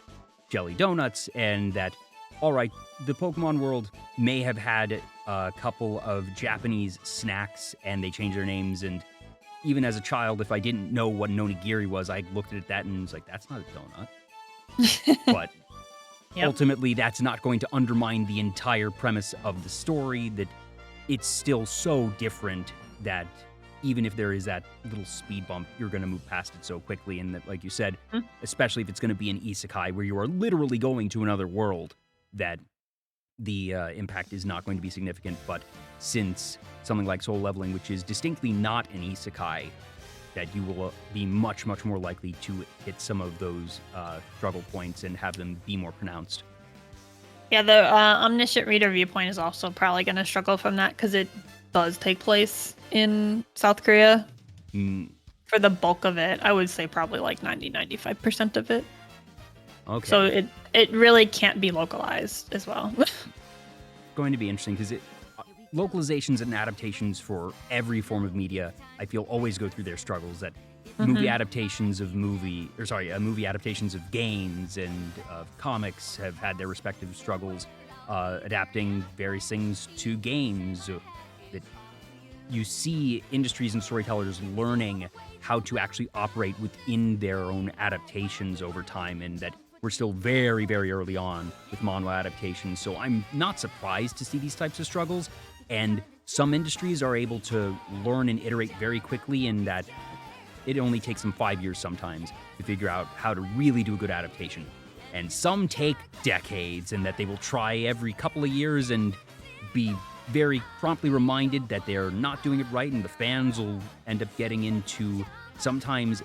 jelly donuts, and that, all right, the Pokemon world may have had a couple of Japanese snacks and they changed their names, and even as a child, if I didn't know what nonigiri was, I looked at that and was like, that's not a donut. But ultimately, that's not going to undermine the entire premise of the story, that it's still so different that even if there is that little speed bump, you're going to move past it so quickly. And that, like you said, especially if it's going to be an isekai where you are literally going to another world, that the impact is not going to be significant. But since something like Soul Leveling, which is distinctly not an isekai, that you will be much, much more likely to hit some of those struggle points and have them be more pronounced. Yeah, the omniscient reader viewpoint is also probably going to struggle from that, because it does take place in South Korea. For the bulk of it, I would say probably like 90-95% of it. Okay. So it really can't be localized as well. Going to be interesting, because localizations and adaptations for every form of media, I feel, always go through their struggles. That movie adaptations of movie adaptations of games and of comics have had their respective struggles. Adapting various things to games, that you see industries and storytellers learning how to actually operate within their own adaptations over time, and that we're still very, very early on with manhwa adaptations. So I'm not surprised to see these types of struggles. And some industries are able to learn and iterate very quickly, in that it only takes them 5 years sometimes to figure out how to really do a good adaptation. And some take decades, and that they will try every couple of years and be very promptly reminded that they're not doing it right, and the fans will end up getting into sometimes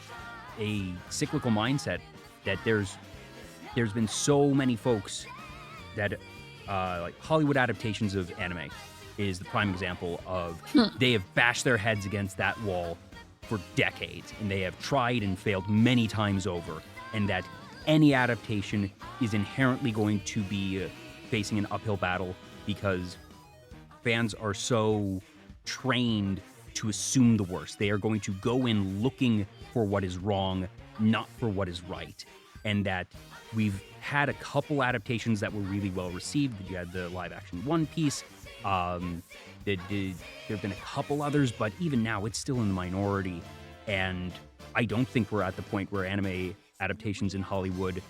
a cyclical mindset that there's been so many folks that like Hollywood adaptations of anime is the prime example of they have bashed their heads against that wall for decades, and they have tried and failed many times over, and that any adaptation is inherently going to be facing an uphill battle, because fans are so trained to assume the worst. They are going to go in looking for what is wrong, not for what is right. And that we've had a couple adaptations that were really well received. You had the live action One Piece. There have been a couple others, but even now it's still in the minority. And I don't think we're at the point where anime adaptations in Hollywood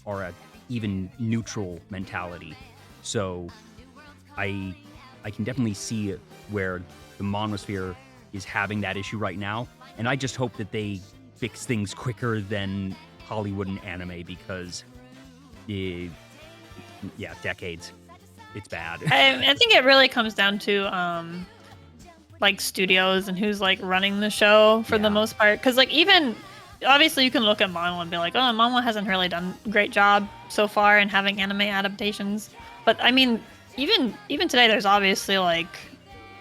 are at even neutral mentality. So I can definitely see where the monosphere is having that issue right now. And I just hope that they fix things quicker than Hollywood and anime, because decades. It's bad. I think it really comes down to like studios and who's like running the show for the most part. Because like, even obviously you can look at manhwa and be like, oh, manhwa hasn't really done a great job so far in having anime adaptations. But I mean, even today, there's obviously like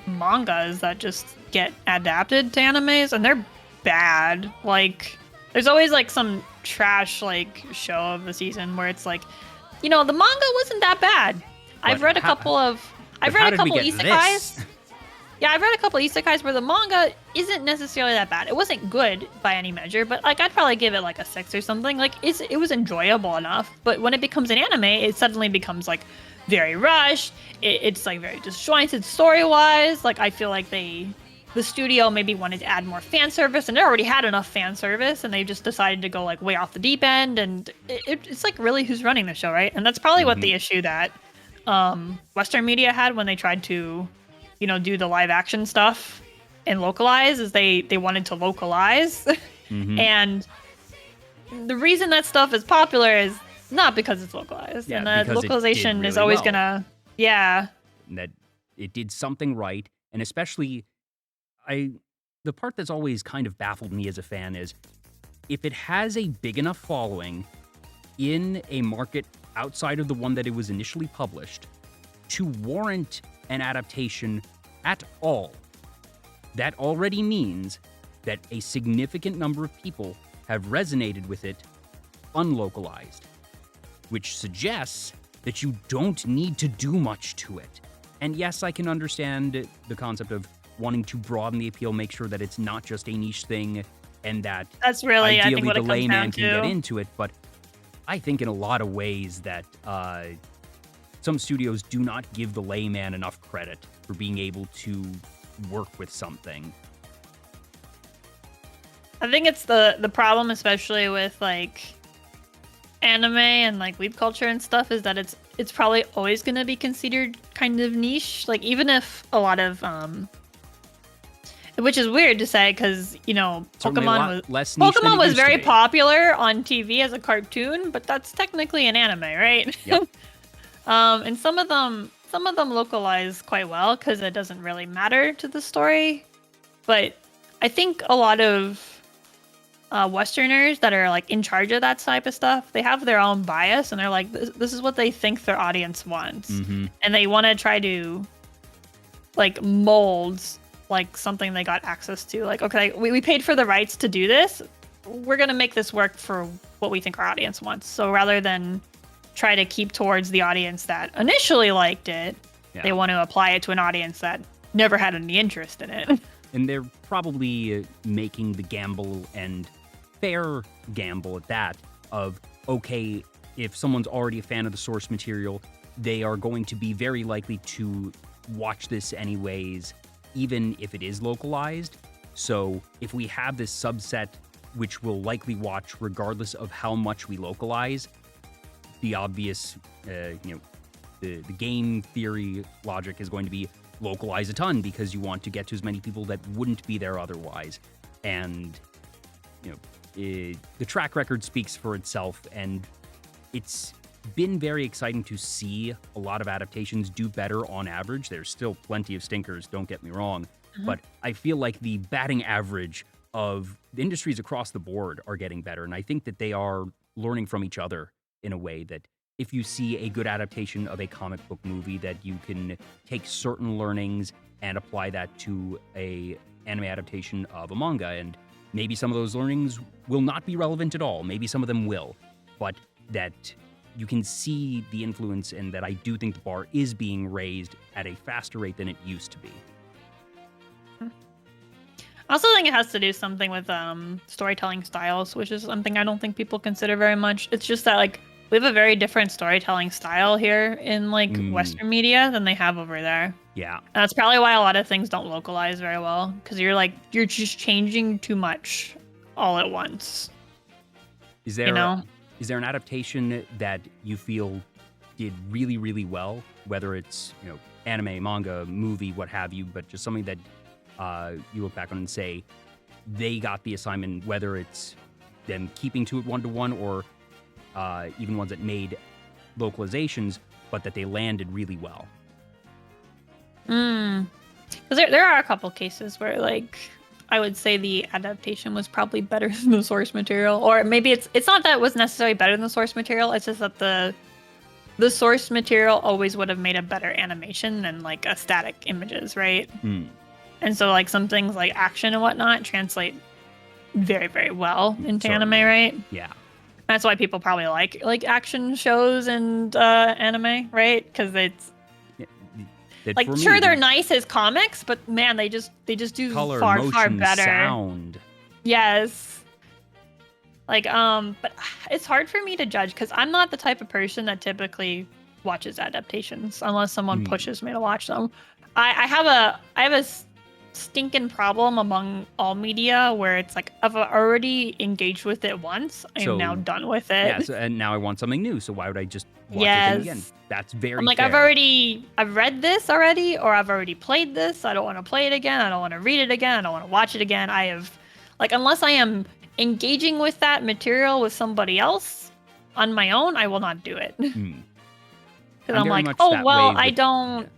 mangas that just get adapted to animes, and they're bad. Like, there's always like some trash like show of the season where it's like, the manga wasn't that bad. I've read a couple isekais. Yeah, I've read a couple isekais where the manga isn't necessarily that bad. It wasn't good by any measure, but like I'd probably give it like a 6 or something. Like it was enjoyable enough. But when it becomes an anime, it suddenly becomes like very rushed. It's like very disjointed story-wise. Like I feel like they the studio maybe wanted to add more fan service, and they already had enough fan service, and they just decided to go like way off the deep end, and it's like really who's running the show, right? And that's probably what the issue that Western media had when they tried to, you know, do the live action stuff and localize, is they wanted to localize. And the reason that stuff is popular is not because it's localized. Yeah, and localization really is always well. gonna, That it did something right. And especially, the part that's always kind of baffled me as a fan is if it has a big enough following in a market outside of the one that it was initially published to warrant an adaptation at all, that already means that a significant number of people have resonated with it unlocalized, which suggests that you don't need to do much to it. And yes, I can understand the concept of wanting to broaden the appeal, make sure that it's not just a niche thing, and that that's really, ideally I think, what the it comes layman down can to. get into it. But I think in a lot of ways that some studios do not give the layman enough credit for being able to work with something. I think it's the problem, especially with like anime and like weeb culture and stuff, is that it's probably always going to be considered kind of niche. Like even if a lot of which is weird to say because, you know, Pokemon was very popular on TV as a cartoon, but that's technically an anime, right? Yep. And some of them localize quite well because it doesn't really matter to the story. But I think a lot of Westerners that are like in charge of that type of stuff, they have their own bias, and they're like, this is what they think their audience wants, and they want to try to like mold like something they got access to. Like, okay, we paid for the rights to do this, we're gonna make this work for what we think our audience wants. So rather than try to keep towards the audience that initially liked it, they want to apply it to an audience that never had any interest in it. And they're probably making the gamble, and fair gamble at that, of, okay, if someone's already a fan of the source material, they are going to be very likely to watch this anyways, even if it is localized. So if we have this subset which will likely watch regardless of how much we localize, the obvious, the game theory logic is going to be localize a ton because you want to get to as many people that wouldn't be there otherwise. And, the track record speaks for itself, and it's been very exciting to see a lot of adaptations do better on average. There's still plenty of stinkers, don't get me wrong, but I feel like the batting average of the industries across the board are getting better, and I think that they are learning from each other in a way that if you see a good adaptation of a comic book movie, that you can take certain learnings and apply that to a anime adaptation of a manga. And maybe some of those learnings will not be relevant at all. Maybe some of them will, but that you can see the influence, and that I do think the bar is being raised at a faster rate than it used to be. I also think it has to do something with storytelling styles, which is something I don't think people consider very much. It's just that like we have a very different storytelling style here in like Western media than they have over there. Yeah. And that's probably why a lot of things don't localize very well, because you're just changing too much all at once. Is there an adaptation that you feel did really, really well, whether it's, anime, manga, movie, what have you, but just something that you look back on and say they got the assignment, whether it's them keeping to it one-to-one or even ones that made localizations, but that they landed really well? Because there are a couple cases where, like, I would say the adaptation was probably better than the source material, or maybe it's not that it was necessarily better than the source material. It's just that the source material always would have made a better animation than like a static images, right? And so like some things like action and whatnot translate very, very well into anime, right? Yeah. That's why people probably like action shows and anime, right? Because it's like, sure, they're nice as comics, but man, they just do color, far motion, better. Sound. Yes. Like but it's hard for me to judge because I'm not the type of person that typically watches adaptations unless someone pushes me to watch them. I have a stinking problem among all media where it's like I've already engaged with it once. I'm now done with it. Yeah, and now I want something new. So why would I just watch the thing again? That's very I'm like, fair. I've read this already, or I've already played this. I don't want to play it again. I don't want to read it again. I don't want to watch it again. I have, like, unless I am engaging with that material with somebody else on my own, I will not do it. Because I'm like, oh, well, I don't... Yeah.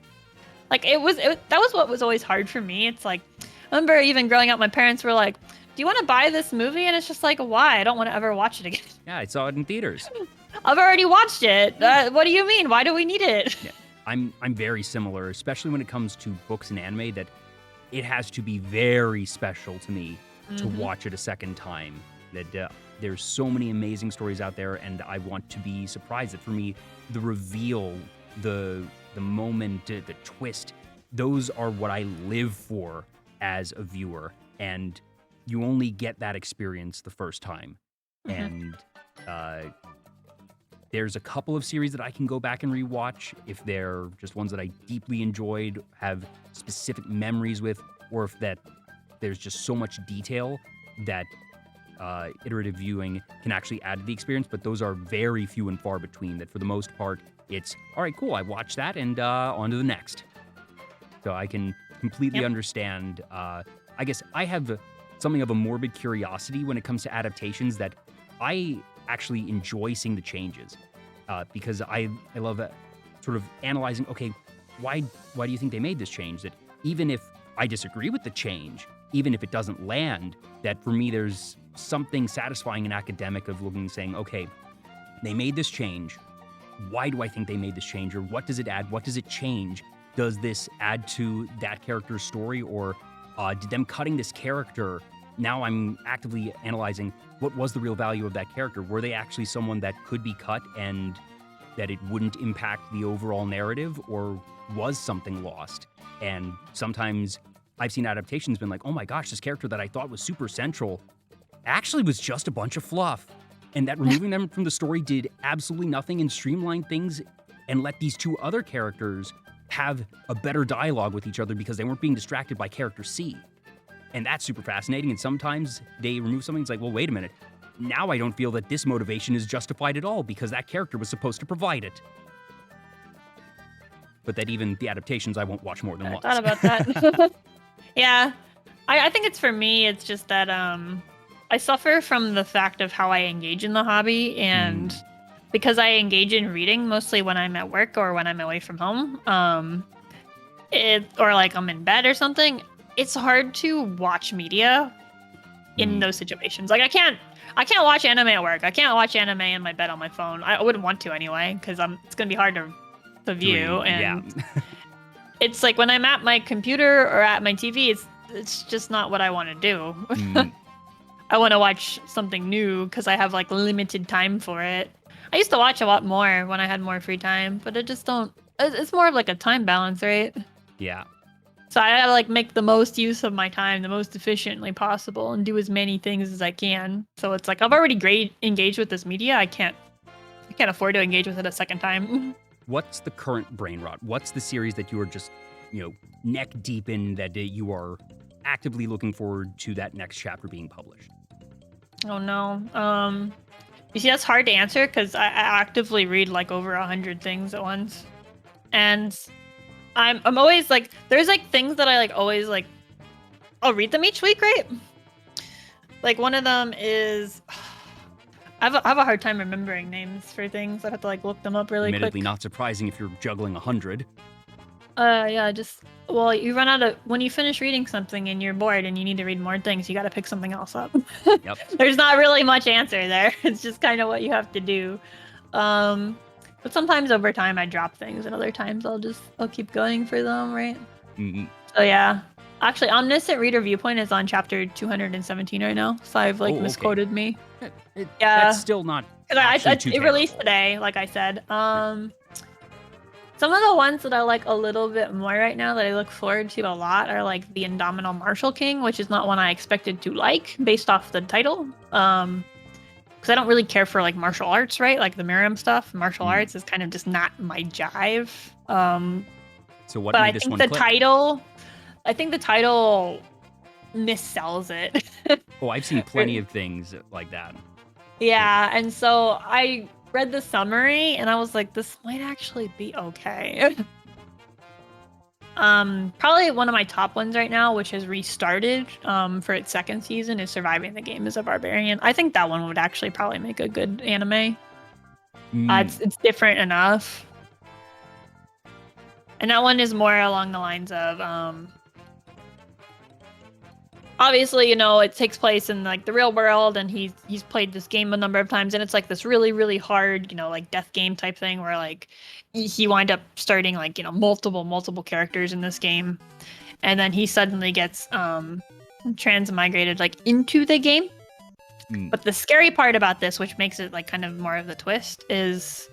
Like, that was what was always hard for me. It's like, I remember even growing up, my parents were like, do you want to buy this movie? And it's just like, why? I don't want to ever watch it again. Yeah, I saw it in theaters. I've already watched it. What do you mean? Why do we need it? Yeah, I'm very similar, especially when it comes to books and anime, that it has to be very special to me to watch it a second time. That there's so many amazing stories out there, and I want to be surprised. That for me, the reveal, the moment, the twist, those are what I live for as a viewer, and you only get that experience the first time. And there's a couple of series that I can go back and rewatch if they're just ones that I deeply enjoyed, have specific memories with, or if there's just so much detail that iterative viewing can actually add to the experience. But those are very few and far between. That for the most part, it's, all right, cool, I watched that, and on to the next. So I can completely understand. I guess I have something of a morbid curiosity when it comes to adaptations, that I actually enjoy seeing the changes because I love sort of analyzing, okay, why do you think they made this change? That even if I disagree with the change, even if it doesn't land, that for me there's something satisfying and academic of looking and saying, okay, they made this change. Why do I think they made this change? Or what does it add? What does it change? Does this add to that character's story? Or did them cutting this character, now I'm actively analyzing what was the real value of that character? Were they actually someone that could be cut and that it wouldn't impact the overall narrative? Or was something lost? And sometimes I've seen adaptations been like, oh my gosh, this character that I thought was super central actually was just a bunch of fluff. And that removing them from the story did absolutely nothing and streamlined things and let these two other characters have a better dialogue with each other because they weren't being distracted by character C. And that's super fascinating. And sometimes they remove something, it's like, well, wait a minute. Now I don't feel that this motivation is justified at all because that character was supposed to provide it. But that even the adaptations, I won't watch more than once. I thought about that. Yeah. I think it's for me, it's just that I suffer from the fact of how I engage in the hobby, and because I engage in reading mostly when I'm at work or when I'm away from home, or like I'm in bed or something, it's hard to watch media in those situations. Like I can't watch anime at work. I can't watch anime in my bed on my phone. I wouldn't want to anyway, because it's gonna be hard to view. And it's like when I'm at my computer or at my TV, it's just not what I want to do. I want to watch something new because I have like limited time for it. I used to watch a lot more when I had more free time, but it's more of like a time balance, right? Yeah. So I gotta like make the most use of my time the most efficiently possible and do as many things as I can. So it's like I've already engaged with this media. I can't afford to engage with it a second time. What's the current brain rot? What's the series that you are just, neck deep in, that you are actively looking forward to that next chapter being published? Oh no. You see, that's hard to answer because I actively read like over 100 things at once, and I'm always like, there's like things that I like always like, I'll read them each week, right? Like one of them is, I have a hard time remembering names for things. I have to like look them up really quick. Admittedly, not surprising if you're juggling 100. Yeah, well, you run out of, when you finish reading something and you're bored and you need to read more things, you got to pick something else up. Yep. There's not really much answer there. It's just kind of what you have to do. But sometimes over time I drop things, and other times I'll keep going for them, right? So yeah. Actually, Omniscient Reader Viewpoint is on chapter 217 right now, so I've like misquoted me. Yeah. That's still not it released today, like I said. Some of the ones that I like a little bit more right now that I look forward to a lot are like the Indomitable Martial King, which is not one I expected to like based off the title. Because I don't really care for like martial arts, right? Like the Miriam stuff. Martial arts is kind of just not my jive. So what made this one click? I think the title missells it. Oh, I've seen plenty of things like that. Yeah, and so I read the summary and I was like, this might actually be okay. Probably one of my top ones right now, which has restarted for its second season, is Surviving the Game as a Barbarian. I think that one would actually probably make a good anime. It's different enough. And that one is more along the lines of obviously, you know, it takes place in like the real world, and he's played this game a number of times, and it's like this really, really hard, you know, like death game type thing where like he wind up starting like, you know, multiple characters in this game, and then he suddenly gets transmigrated like into the game. But the scary part about this, which makes it like kind of more of the twist, is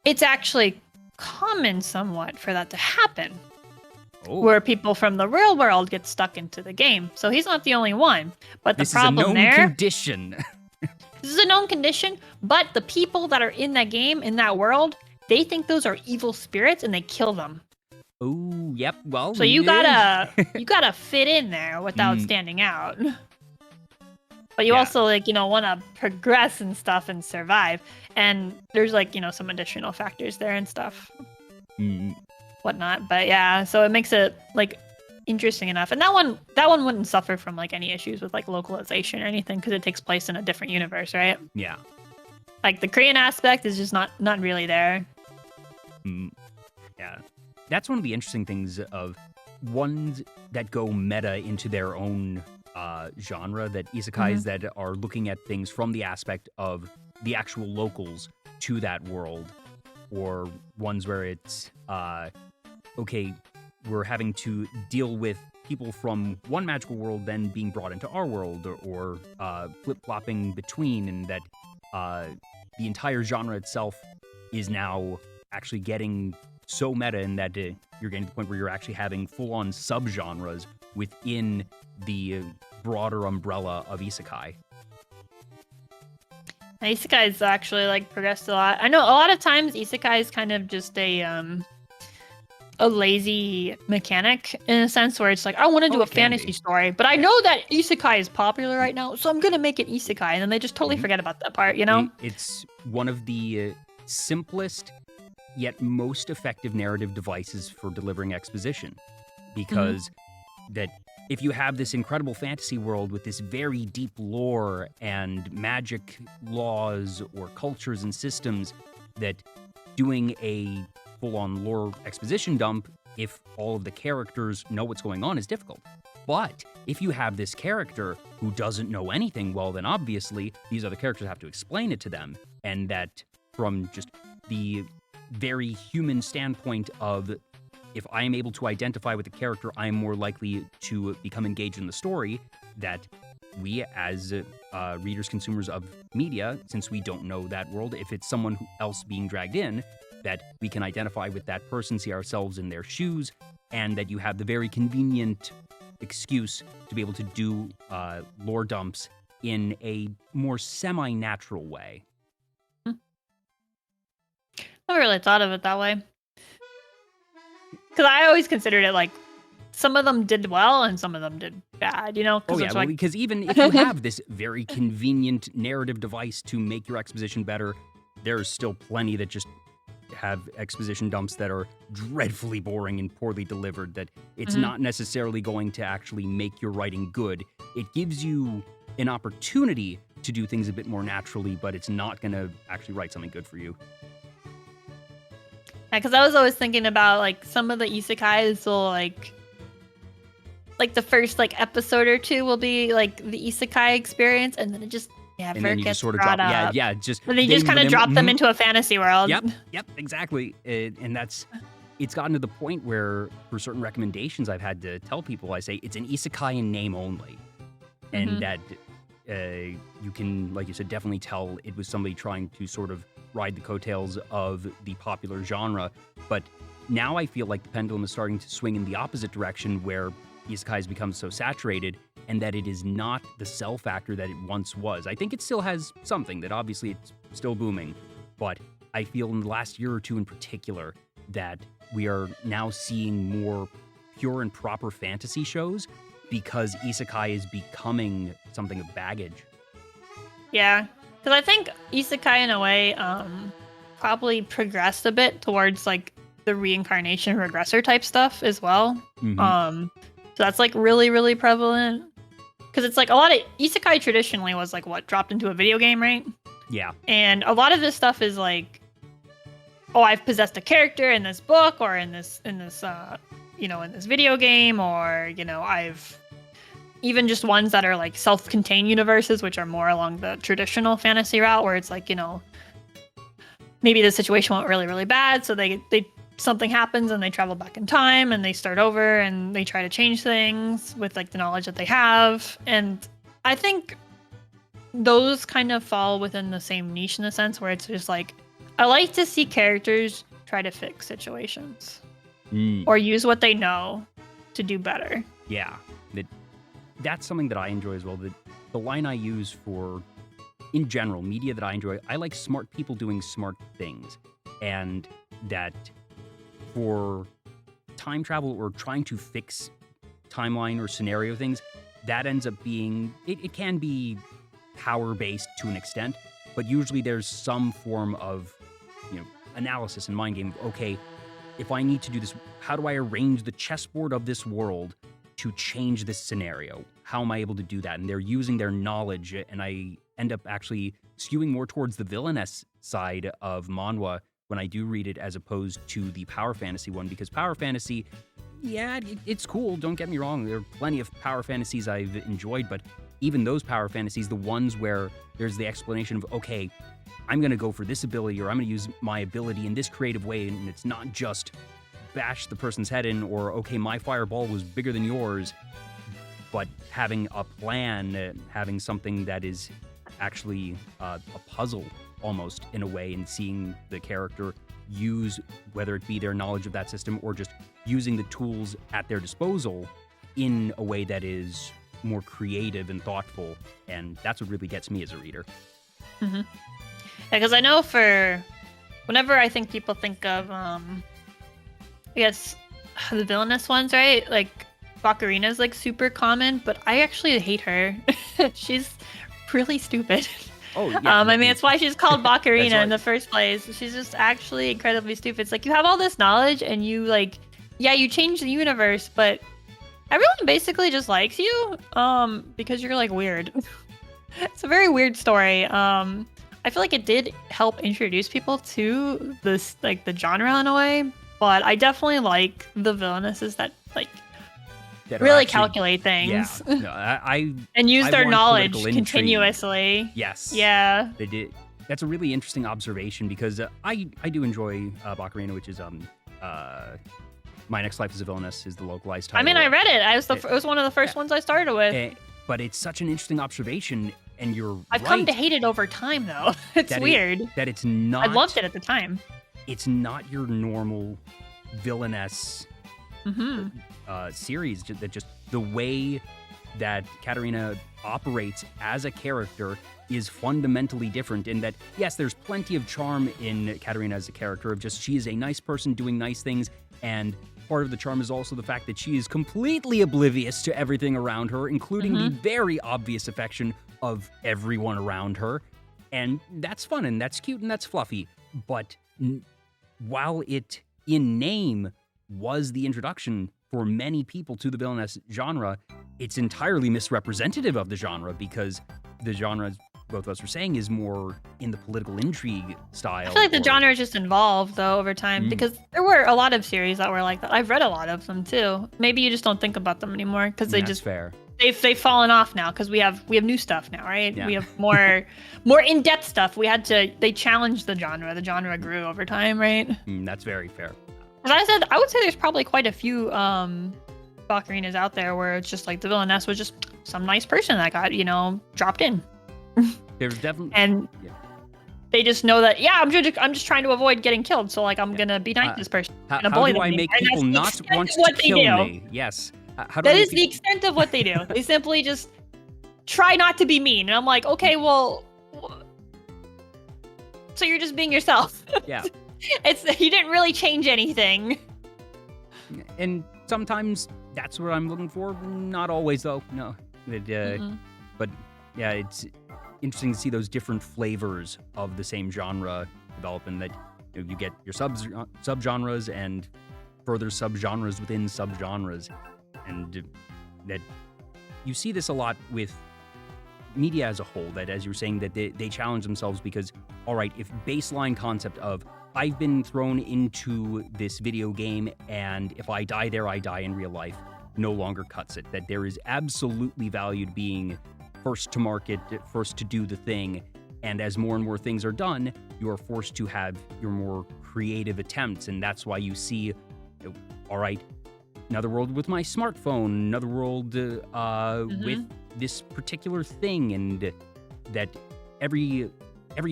it's actually common somewhat for that to happen. Where people from the real world get stuck into the game. So he's not the only one. But the problem there... This is a known condition. This is a known condition, but the people that are in that game, in that world, they think those are evil spirits and they kill them. Oh, yep. Well, so you gotta fit in there without standing out. But you also, like, you know, want to progress and stuff and survive. And there's, like, you know, some additional factors there and stuff. Whatnot. But yeah, so it makes it, like, interesting enough. And that one wouldn't suffer from, like, any issues with, like, localization or anything because it takes place in a different universe, right? Yeah. Like, the Korean aspect is just not really there. Yeah. That's one of the interesting things of ones that go meta into their own genre, that isekais that are looking at things from the aspect of the actual locals to that world, or ones where it's okay, we're having to deal with people from one magical world then being brought into our world, or flip-flopping between, and that the entire genre itself is now actually getting so meta in that you're getting to the point where you're actually having full-on subgenres within the broader umbrella of isekai. Isekai's actually, like, progressed a lot. I know a lot of times isekai is kind of just a lazy mechanic in a sense, where it's like, I want to do a fantasy story, but I know that isekai is popular right now, so I'm gonna make it isekai, and then they just totally forget about that part, you know? It's one of the simplest yet most effective narrative devices for delivering exposition, because that if you have this incredible fantasy world with this very deep lore and magic laws or cultures and systems, that doing a full-on lore exposition dump, if all of the characters know what's going on, is difficult. But if you have this character who doesn't know anything, well, then obviously these other characters have to explain it to them. And that from just the very human standpoint of, if I am able to identify with the character, I am more likely to become engaged in the story, that we as readers, consumers of media, since we don't know that world, if it's someone else being dragged in, that we can identify with that person, see ourselves in their shoes, and that you have the very convenient excuse to be able to do lore dumps in a more semi-natural way. I never really thought of it that way. Because I always considered it like, some of them did well and some of them did bad, you know? Oh, yeah, well, because even if you have this very convenient narrative device to make your exposition better, there's still plenty that just have exposition dumps that are dreadfully boring and poorly delivered, that it's not necessarily going to actually make your writing good. It gives you an opportunity to do things a bit more naturally, but it's not going to actually write something good for you. Yeah, because I was always thinking about, like, some of the isekais will, like the first, like, episode or two will be, like, the isekai experience, and then it just never gets sort of brought drop, up. just... And they just kind of drop them into a fantasy world. Yep, exactly. And it's gotten to the point where, for certain recommendations I've had to tell people, I say, it's an isekai in name only. And that you can, like you said, definitely tell it was somebody trying to sort of ride the coattails of the popular genre. But now I feel like the pendulum is starting to swing in the opposite direction, where isekais become so saturated, and that it is not the sell factor that it once was. I think it still has something, that obviously it's still booming, but I feel in the last year or two in particular that we are now seeing more pure and proper fantasy shows because isekai is becoming something of baggage. Yeah, because I think isekai in a way probably progressed a bit towards like the reincarnation regressor type stuff as well. So that's like really, really prevalent. Because it's like a lot of isekai traditionally was like what dropped into a video game, right? Yeah. And a lot of this stuff is like, oh, I've possessed a character in this book or in this in this video game, or I've even just ones that are like self-contained universes, which are more along the traditional fantasy route, where it's like maybe the situation went really, really bad, so they something happens and they travel back in time and they start over and they try to change things with like the knowledge that they have. And I think those kind of fall within the same niche in a sense, where it's just like, I like to see characters try to fix situations or use what they know to do better. Yeah, that's something that I enjoy as well. The line I use for, in general, media that I enjoy, I like smart people doing smart things. And that for time travel or trying to fix timeline or scenario things, that ends up being, it can be power-based to an extent, but usually there's some form of, analysis and mind game of, okay, if I need to do this, how do I arrange the chessboard of this world to change this scenario? How am I able to do that? And they're using their knowledge, and I end up actually skewing more towards the villainess side of manhwa when I do read it, as opposed to the power fantasy one, because power fantasy, yeah, it's cool, don't get me wrong, there are plenty of power fantasies I've enjoyed, but even those power fantasies, the ones where there's the explanation of, okay, I'm going to go for this ability, or I'm going to use my ability in this creative way, and it's not just bash the person's head in, or, okay, my fireball was bigger than yours, but having a plan, having something that is actually a puzzle almost in a way, and seeing the character use, whether it be their knowledge of that system or just using the tools at their disposal in a way that is more creative and thoughtful. And that's what really gets me as a reader. Yeah, because I know whenever I think people think of, I guess, the villainous ones, right? Like, Bakurina's like super common, but I actually hate her. She's really stupid. Oh, yeah. I mean, it's why she's called Bakurina in the first place. She's just actually incredibly stupid. It's like, you have all this knowledge and you like, yeah, you change the universe, but everyone basically just likes you because you're like weird. It's a very weird story. I feel like it did help introduce people to this, like, the genre in a way, but I definitely like the villainesses that like really calculate things. Yeah, no, and use their knowledge continuously. Yes. Yeah. They did. That's a really interesting observation, because I do enjoy Bakurina, which is My Next Life as a Villainess is the localized title. I mean, I read it. It was one of the first ones I started with. But it's such an interesting observation, and you're I've come to hate it over time, though. It's weird. That it's not... I loved it at the time. It's not your normal villainess series. That just the way that Katarina operates as a character is fundamentally different, in that, yes, there's plenty of charm in Katarina as a character, of just she is a nice person doing nice things, and part of the charm is also the fact that she is completely oblivious to everything around her, including the very obvious affection of everyone around her. And that's fun, and that's cute, and that's fluffy. But while it, in name, was the introduction for many people to the villainess genre, it's entirely misrepresentative of the genre, because the genre, as both of us were saying, is more in the political intrigue style. I feel like the genre just evolved, though, over time, because there were a lot of series that were like that. I've read a lot of them, too. Maybe you just don't think about them anymore, because they just... fair. They've fallen off now, because we have new stuff now, right? Yeah. We have more in-depth stuff. They challenged the genre. The genre grew over time, right? That's very fair. As I said, I would say there's probably quite a few Bakurinas out there where it's just like the villainess was just some nice person that got, dropped in. There's definitely... And they just know that, yeah, I'm just trying to avoid getting killed, so like I'm gonna be nice to this person. How do I make people not want to kill me? Yes. That is the extent of what they do. They simply just try not to be mean. And I'm like, okay, well, so you're just being yourself. Yeah. You didn't really change anything. And sometimes that's what I'm looking for. Not always, though. No. But yeah, it's interesting to see those different flavors of the same genre develop, and that you get your subgenres and further subgenres within subgenres, and that you see this a lot with media as a whole, that as you were saying, that they challenge themselves because, all right, if baseline concept of I've been thrown into this video game and if I die there, I die in real life, no longer cuts it, that there is absolutely value to being first to market, first to do the thing, and as more and more things are done, you are forced to have your more creative attempts, and that's why you see, all right, another world with my smartphone, another world with this particular thing, and that every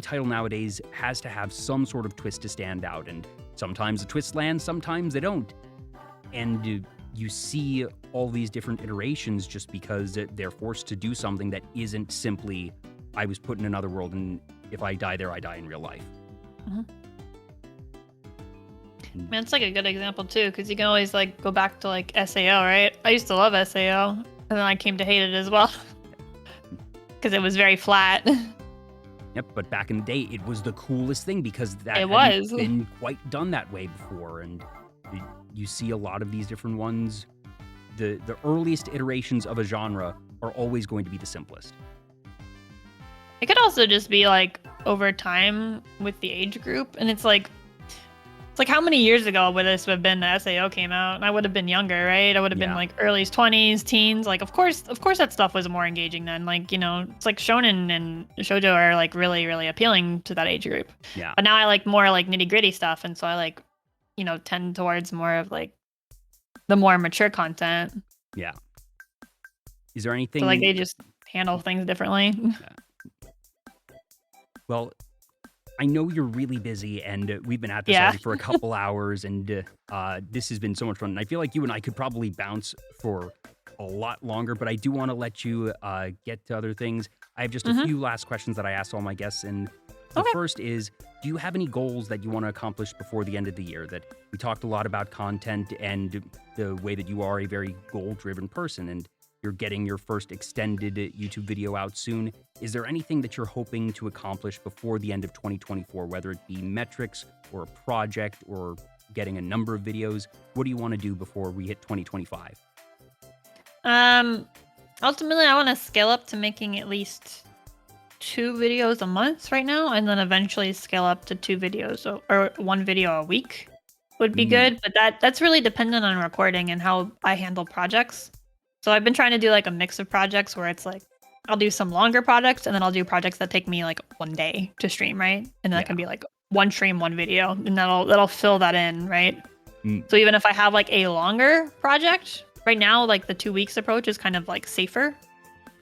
title nowadays has to have some sort of twist to stand out, and sometimes the twists land, sometimes they don't, and you see all these different iterations just because they're forced to do something that isn't simply, I was put in another world, and if I die there, I die in real life. Man, it's like a good example too, because you can always like go back to like SAO, right? I used to love SAO, and then I came to hate it as well because it was very flat. Yep, but back in the day, it was the coolest thing because that It hadn't was. been quite done that way before, and you see a lot of these different ones. The earliest iterations of a genre are always going to be the simplest. It could also just be like over time with the age group, and it's like how many years ago would this have been that SAO came out? And I would have been younger, right? I would have been like early 20s, teens. Like, of course that stuff was more engaging then. Like, it's like shonen and shoujo are like really, really appealing to that age group. Yeah. But now I like more like nitty gritty stuff, and so I like, tend towards more of like the more mature content. Yeah. Is there anything? So like they just handle things differently. Yeah. Well, I know you're really busy, and we've been at this already for a couple hours, and this has been so much fun. And I feel like you and I could probably bounce for a lot longer, but I do want to let you get to other things. I have just a few last questions that I ask all my guests, and the first is, do you have any goals that you want to accomplish before the end of the year? That we talked a lot about content and the way that you are a very goal-driven person, and you're getting your first extended YouTube video out soon. Is there anything that you're hoping to accomplish before the end of 2024, whether it be metrics or a project or getting a number of videos? What do you want to do before we hit 2025? Ultimately, I want to scale up to making at least 2 videos a month right now, and then eventually scale up to 2 videos or 1 video a week would be good. But that's really dependent on recording and how I handle projects. So I've been trying to do like a mix of projects where it's like I'll do some longer projects, and then I'll do projects that take me like 1 day to stream, right? And then that can be like 1 stream, 1 video, and that'll fill that in, right? So even if I have like a longer project, right now like the 2 weeks approach is kind of like safer.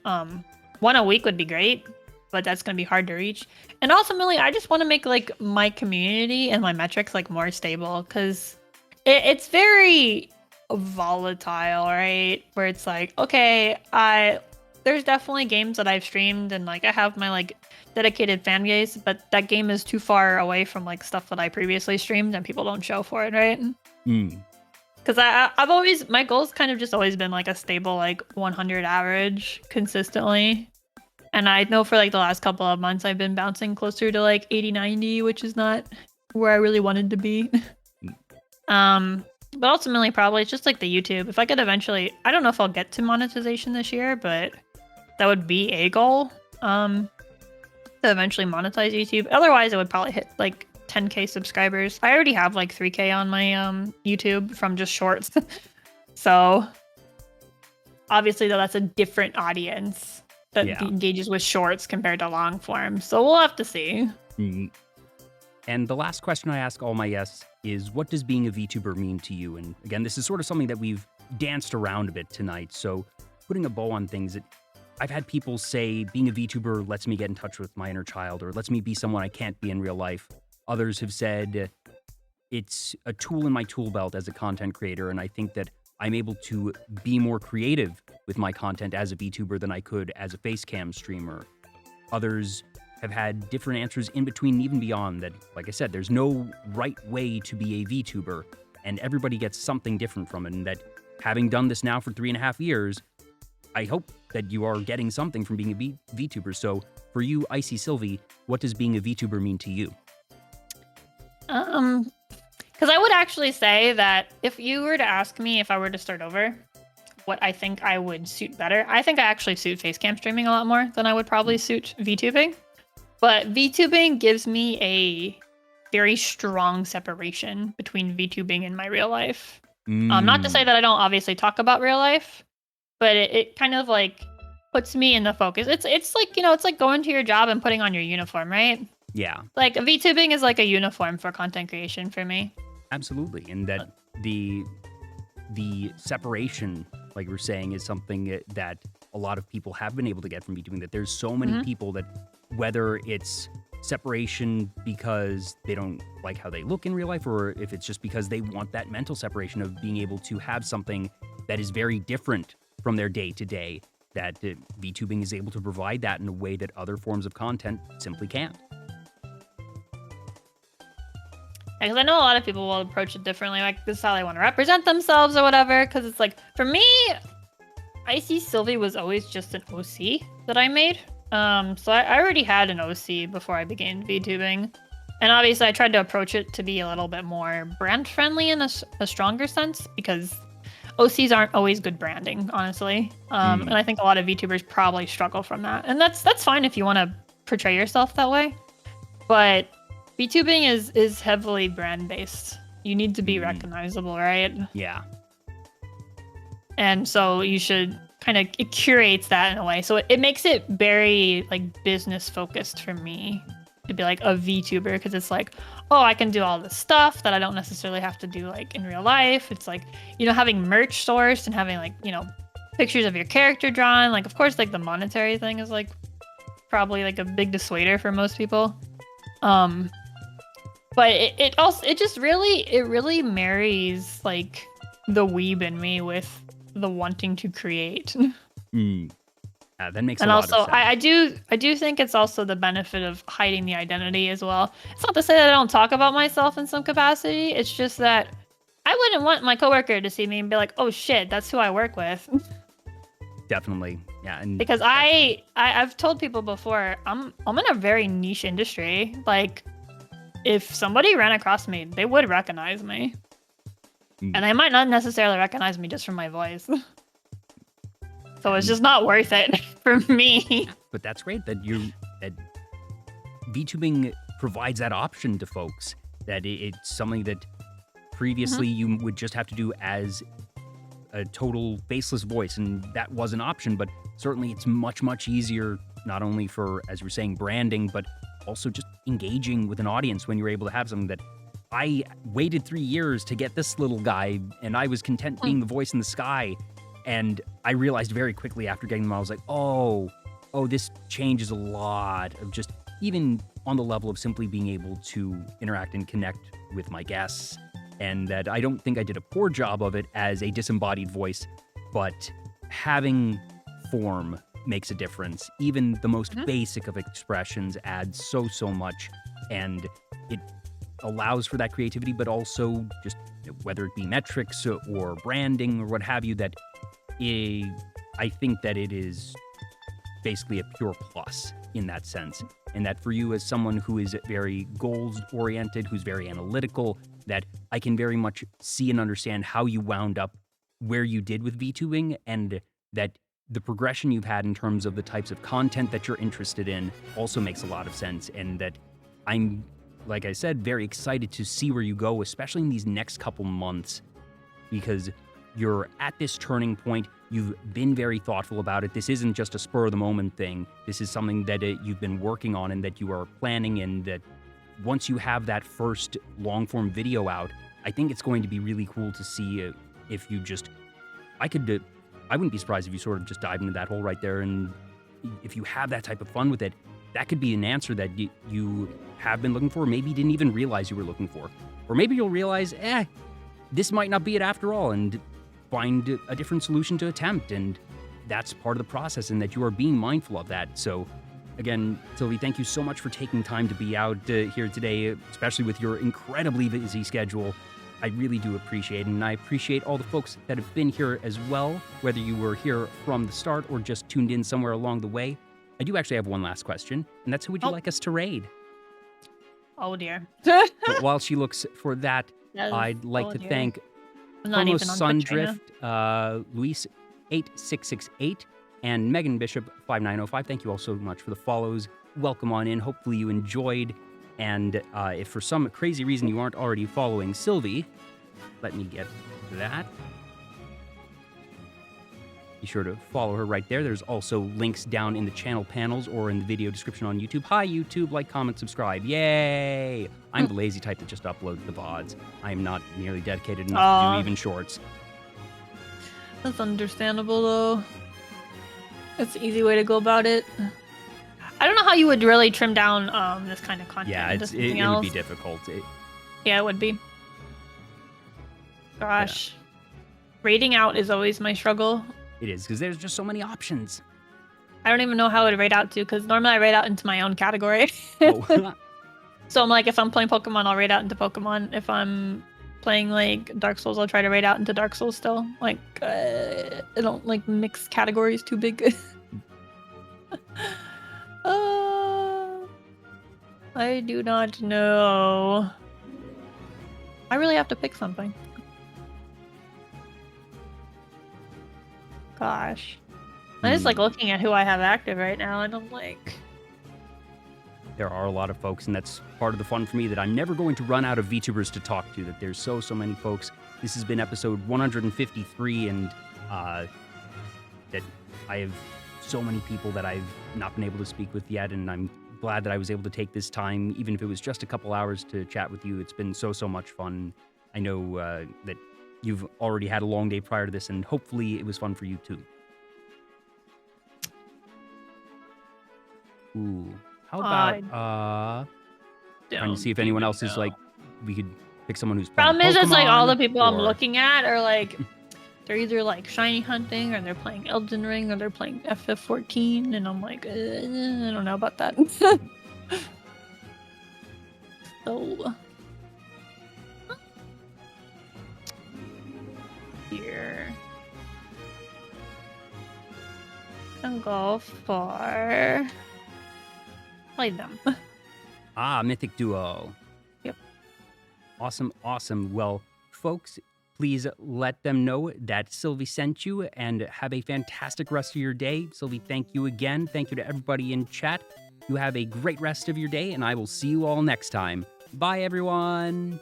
1 a week would be great, but that's gonna be hard to reach. And ultimately, I just want to make like my community and my metrics like more stable, because it's very volatile, right? Where it's like, okay, there's definitely games that I've streamed and like I have my like dedicated fan base, but that game is too far away from like stuff that I previously streamed and people don't show for it, right? Because I've always, my goal's kind of just always been like a stable like 100 average consistently. And I know for like the last couple of months I've been bouncing closer to like 80, 90, which is not where I really wanted to be. But ultimately, probably it's just like the YouTube. If I could eventually, I don't know if I'll get to monetization this year, but that would be a goal, to eventually monetize YouTube. Otherwise, it would probably hit like 10K subscribers. I already have like 3K on my YouTube from just shorts. So obviously, though, that's a different audience that engages with shorts compared to long form. So we'll have to see. And the last question I ask all my guests is, what does being a VTuber mean to you? And again, this is sort of something that we've danced around a bit tonight. So putting a bow on things, I've had people say being a VTuber lets me get in touch with my inner child, or lets me be someone I can't be in real life. Others have said it's a tool in my tool belt as a content creator, and I think that I'm able to be more creative with my content as a VTuber than I could as a facecam streamer. Others have had different answers in between, even beyond that. Like I said, there's no right way to be a VTuber, and everybody gets something different from it, and that having done this now for 3.5 years, I hope that you are getting something from being a VTuber. So for you, Icy Sylvie, what does being a VTuber mean to you? Because I would actually say that if you were to ask me if I were to start over, what I think I would suit better, I think I actually suit facecam streaming a lot more than I would probably suit VTubing. But VTubing gives me a very strong separation between VTubing and my real life. Not to say that I don't obviously talk about real life, but it kind of like puts me in the focus. It's like, you know, it's like going to your job and putting on your uniform, right? Yeah. Like VTubing is like a uniform for content creation for me. Absolutely. And that the separation, like we're saying, is something that a lot of people have been able to get from VTubing, that there's so many people that, whether it's separation because they don't like how they look in real life, or if it's just because they want that mental separation of being able to have something that is very different from their day-to-day, that VTubing is able to provide that in a way that other forms of content simply can't. Because I know a lot of people will approach it differently, like this is how they want to represent themselves or whatever, because it's like, for me, Icy Sylvie was always just an OC that I made. So I already had an OC before I began VTubing. And obviously I tried to approach it to be a little bit more brand friendly in a stronger sense, because OCs aren't always good branding, honestly. And I think a lot of VTubers probably struggle from that. And that's fine if you want to portray yourself that way. But VTubing is heavily brand based. You need to be recognizable, right? Yeah. And so you should kind of, it curates that in a way. So it makes it very like business focused for me to be like a VTuber, because it's like, oh, I can do all this stuff that I don't necessarily have to do like in real life. It's like, you know, having merch sourced and having like, you know, pictures of your character drawn. Like, of course, like the monetary thing is like probably like a big dissuader for most people. But it also, it just really marries like the weeb in me with the wanting to create. That makes and a lot of also sense. I do think it's also the benefit of hiding the identity as well. It's not to say that I don't talk about myself in some capacity. It's just that I wouldn't want my coworker to see me and be like, oh shit, that's who I work with. Definitely. Yeah. And because I've told people before, I'm in a very niche industry. Like, if somebody ran across me, they would recognize me. And they might not necessarily recognize me just from my voice. So it's just not worth it for me. But that's great that VTubing provides that option to folks, that it's something that previously you would just have to do as a total faceless voice, and that was an option. But certainly it's much, much easier, not only for, as we're saying, branding, but also just engaging with an audience when you're able to have something that I waited 3 years to get this little guy, and I was content being the voice in the sky. And I realized very quickly after getting them, I was like, oh, this changes a lot of just even on the level of simply being able to interact and connect with my guests. And that I don't think I did a poor job of it as a disembodied voice, but having form makes a difference. Even the most basic of expressions adds so much, and it allows for that creativity, but also just whether it be metrics or branding or what have you, that I think that it is basically a pure plus in that sense. And that for you, as someone who is very goals oriented, who's very analytical, that I can very much see and understand how you wound up where you did with VTubing, and that the progression you've had in terms of the types of content that you're interested in also makes a lot of sense. And that I'm, like I said, very excited to see where you go, especially in these next couple months, because you're at this turning point. You've been very thoughtful about it. This isn't just a spur of the moment thing. This is something that you've been working on and that you are planning, and that once you have that first long form video out, I think it's going to be really cool to see if you just, I wouldn't be surprised if you sort of just dive into that hole right there. And if you have that type of fun with it, that could be an answer that you have been looking for, maybe you didn't even realize you were looking for. Or maybe you'll realize, this might not be it after all, and find a different solution to attempt. And that's part of the process, and that you are being mindful of that. So again, Sylvie, thank you so much for taking time to be out here today, especially with your incredibly busy schedule. I really do appreciate it, and I appreciate all the folks that have been here as well, whether you were here from the start or just tuned in somewhere along the way. I do actually have one last question, and that's who would you like us to raid? Oh dear. But while she looks for that, Yes. I'd like Oh, to dear. thank I'm not Chronos even on Twitch right Sundrift, Luis8668, and Megan Bishop 5905. Thank you all so much for the follows. Welcome on in. Hopefully you enjoyed. And if for some crazy reason you aren't already following Sylvie, let me get that. Be sure to follow her right there. There's also links down in the channel panels or in the video description on YouTube. Hi, YouTube. Like, comment, subscribe. Yay! I'm the lazy type that just uploads the VODs. I am not nearly dedicated enough to do even shorts. That's understandable, though. That's the easy way to go about it. I don't know how you would really trim down this kind of content. Yeah, into it something would be else. difficult. Yeah, it would be. Gosh. Yeah. Rating out is always my struggle. It is, because there's just so many options. I don't even know how I would rate out to, because normally I rate out into my own category. Oh. So I'm like, if I'm playing Pokemon, I'll rate out into Pokemon. If I'm playing like Dark Souls, I'll try to rate out into Dark Souls still. Like, I don't like mix categories too big. I do not know. I really have to pick something. Gosh. I'm just like looking at who I have active right now, and I'm like... There are a lot of folks, and that's part of the fun for me, that I'm never going to run out of VTubers to talk to, that there's so many folks. This has been episode 153, and that I have so many people that I've not been able to speak with yet, and I'm glad that I was able to take this time, even if it was just a couple hours, to chat with you. It's been so much fun. I know that you've already had a long day prior to this, and hopefully it was fun for you too. Ooh. How about trying to see if anyone else is like, we could pick someone who's playing Problem is, it's like all the people I'm or- looking at are like, they're either like shiny hunting, or they're playing Elden Ring, or they're playing FF14, and I'm like, I don't know about that. So here, can go for play them. Ah, Mythic Duo. Yep. Awesome. Well, folks, please let them know that Sylvie sent you, and have a fantastic rest of your day. Sylvie, thank you again. Thank you to everybody in chat. You have a great rest of your day, and I will see you all next time. Bye, everyone.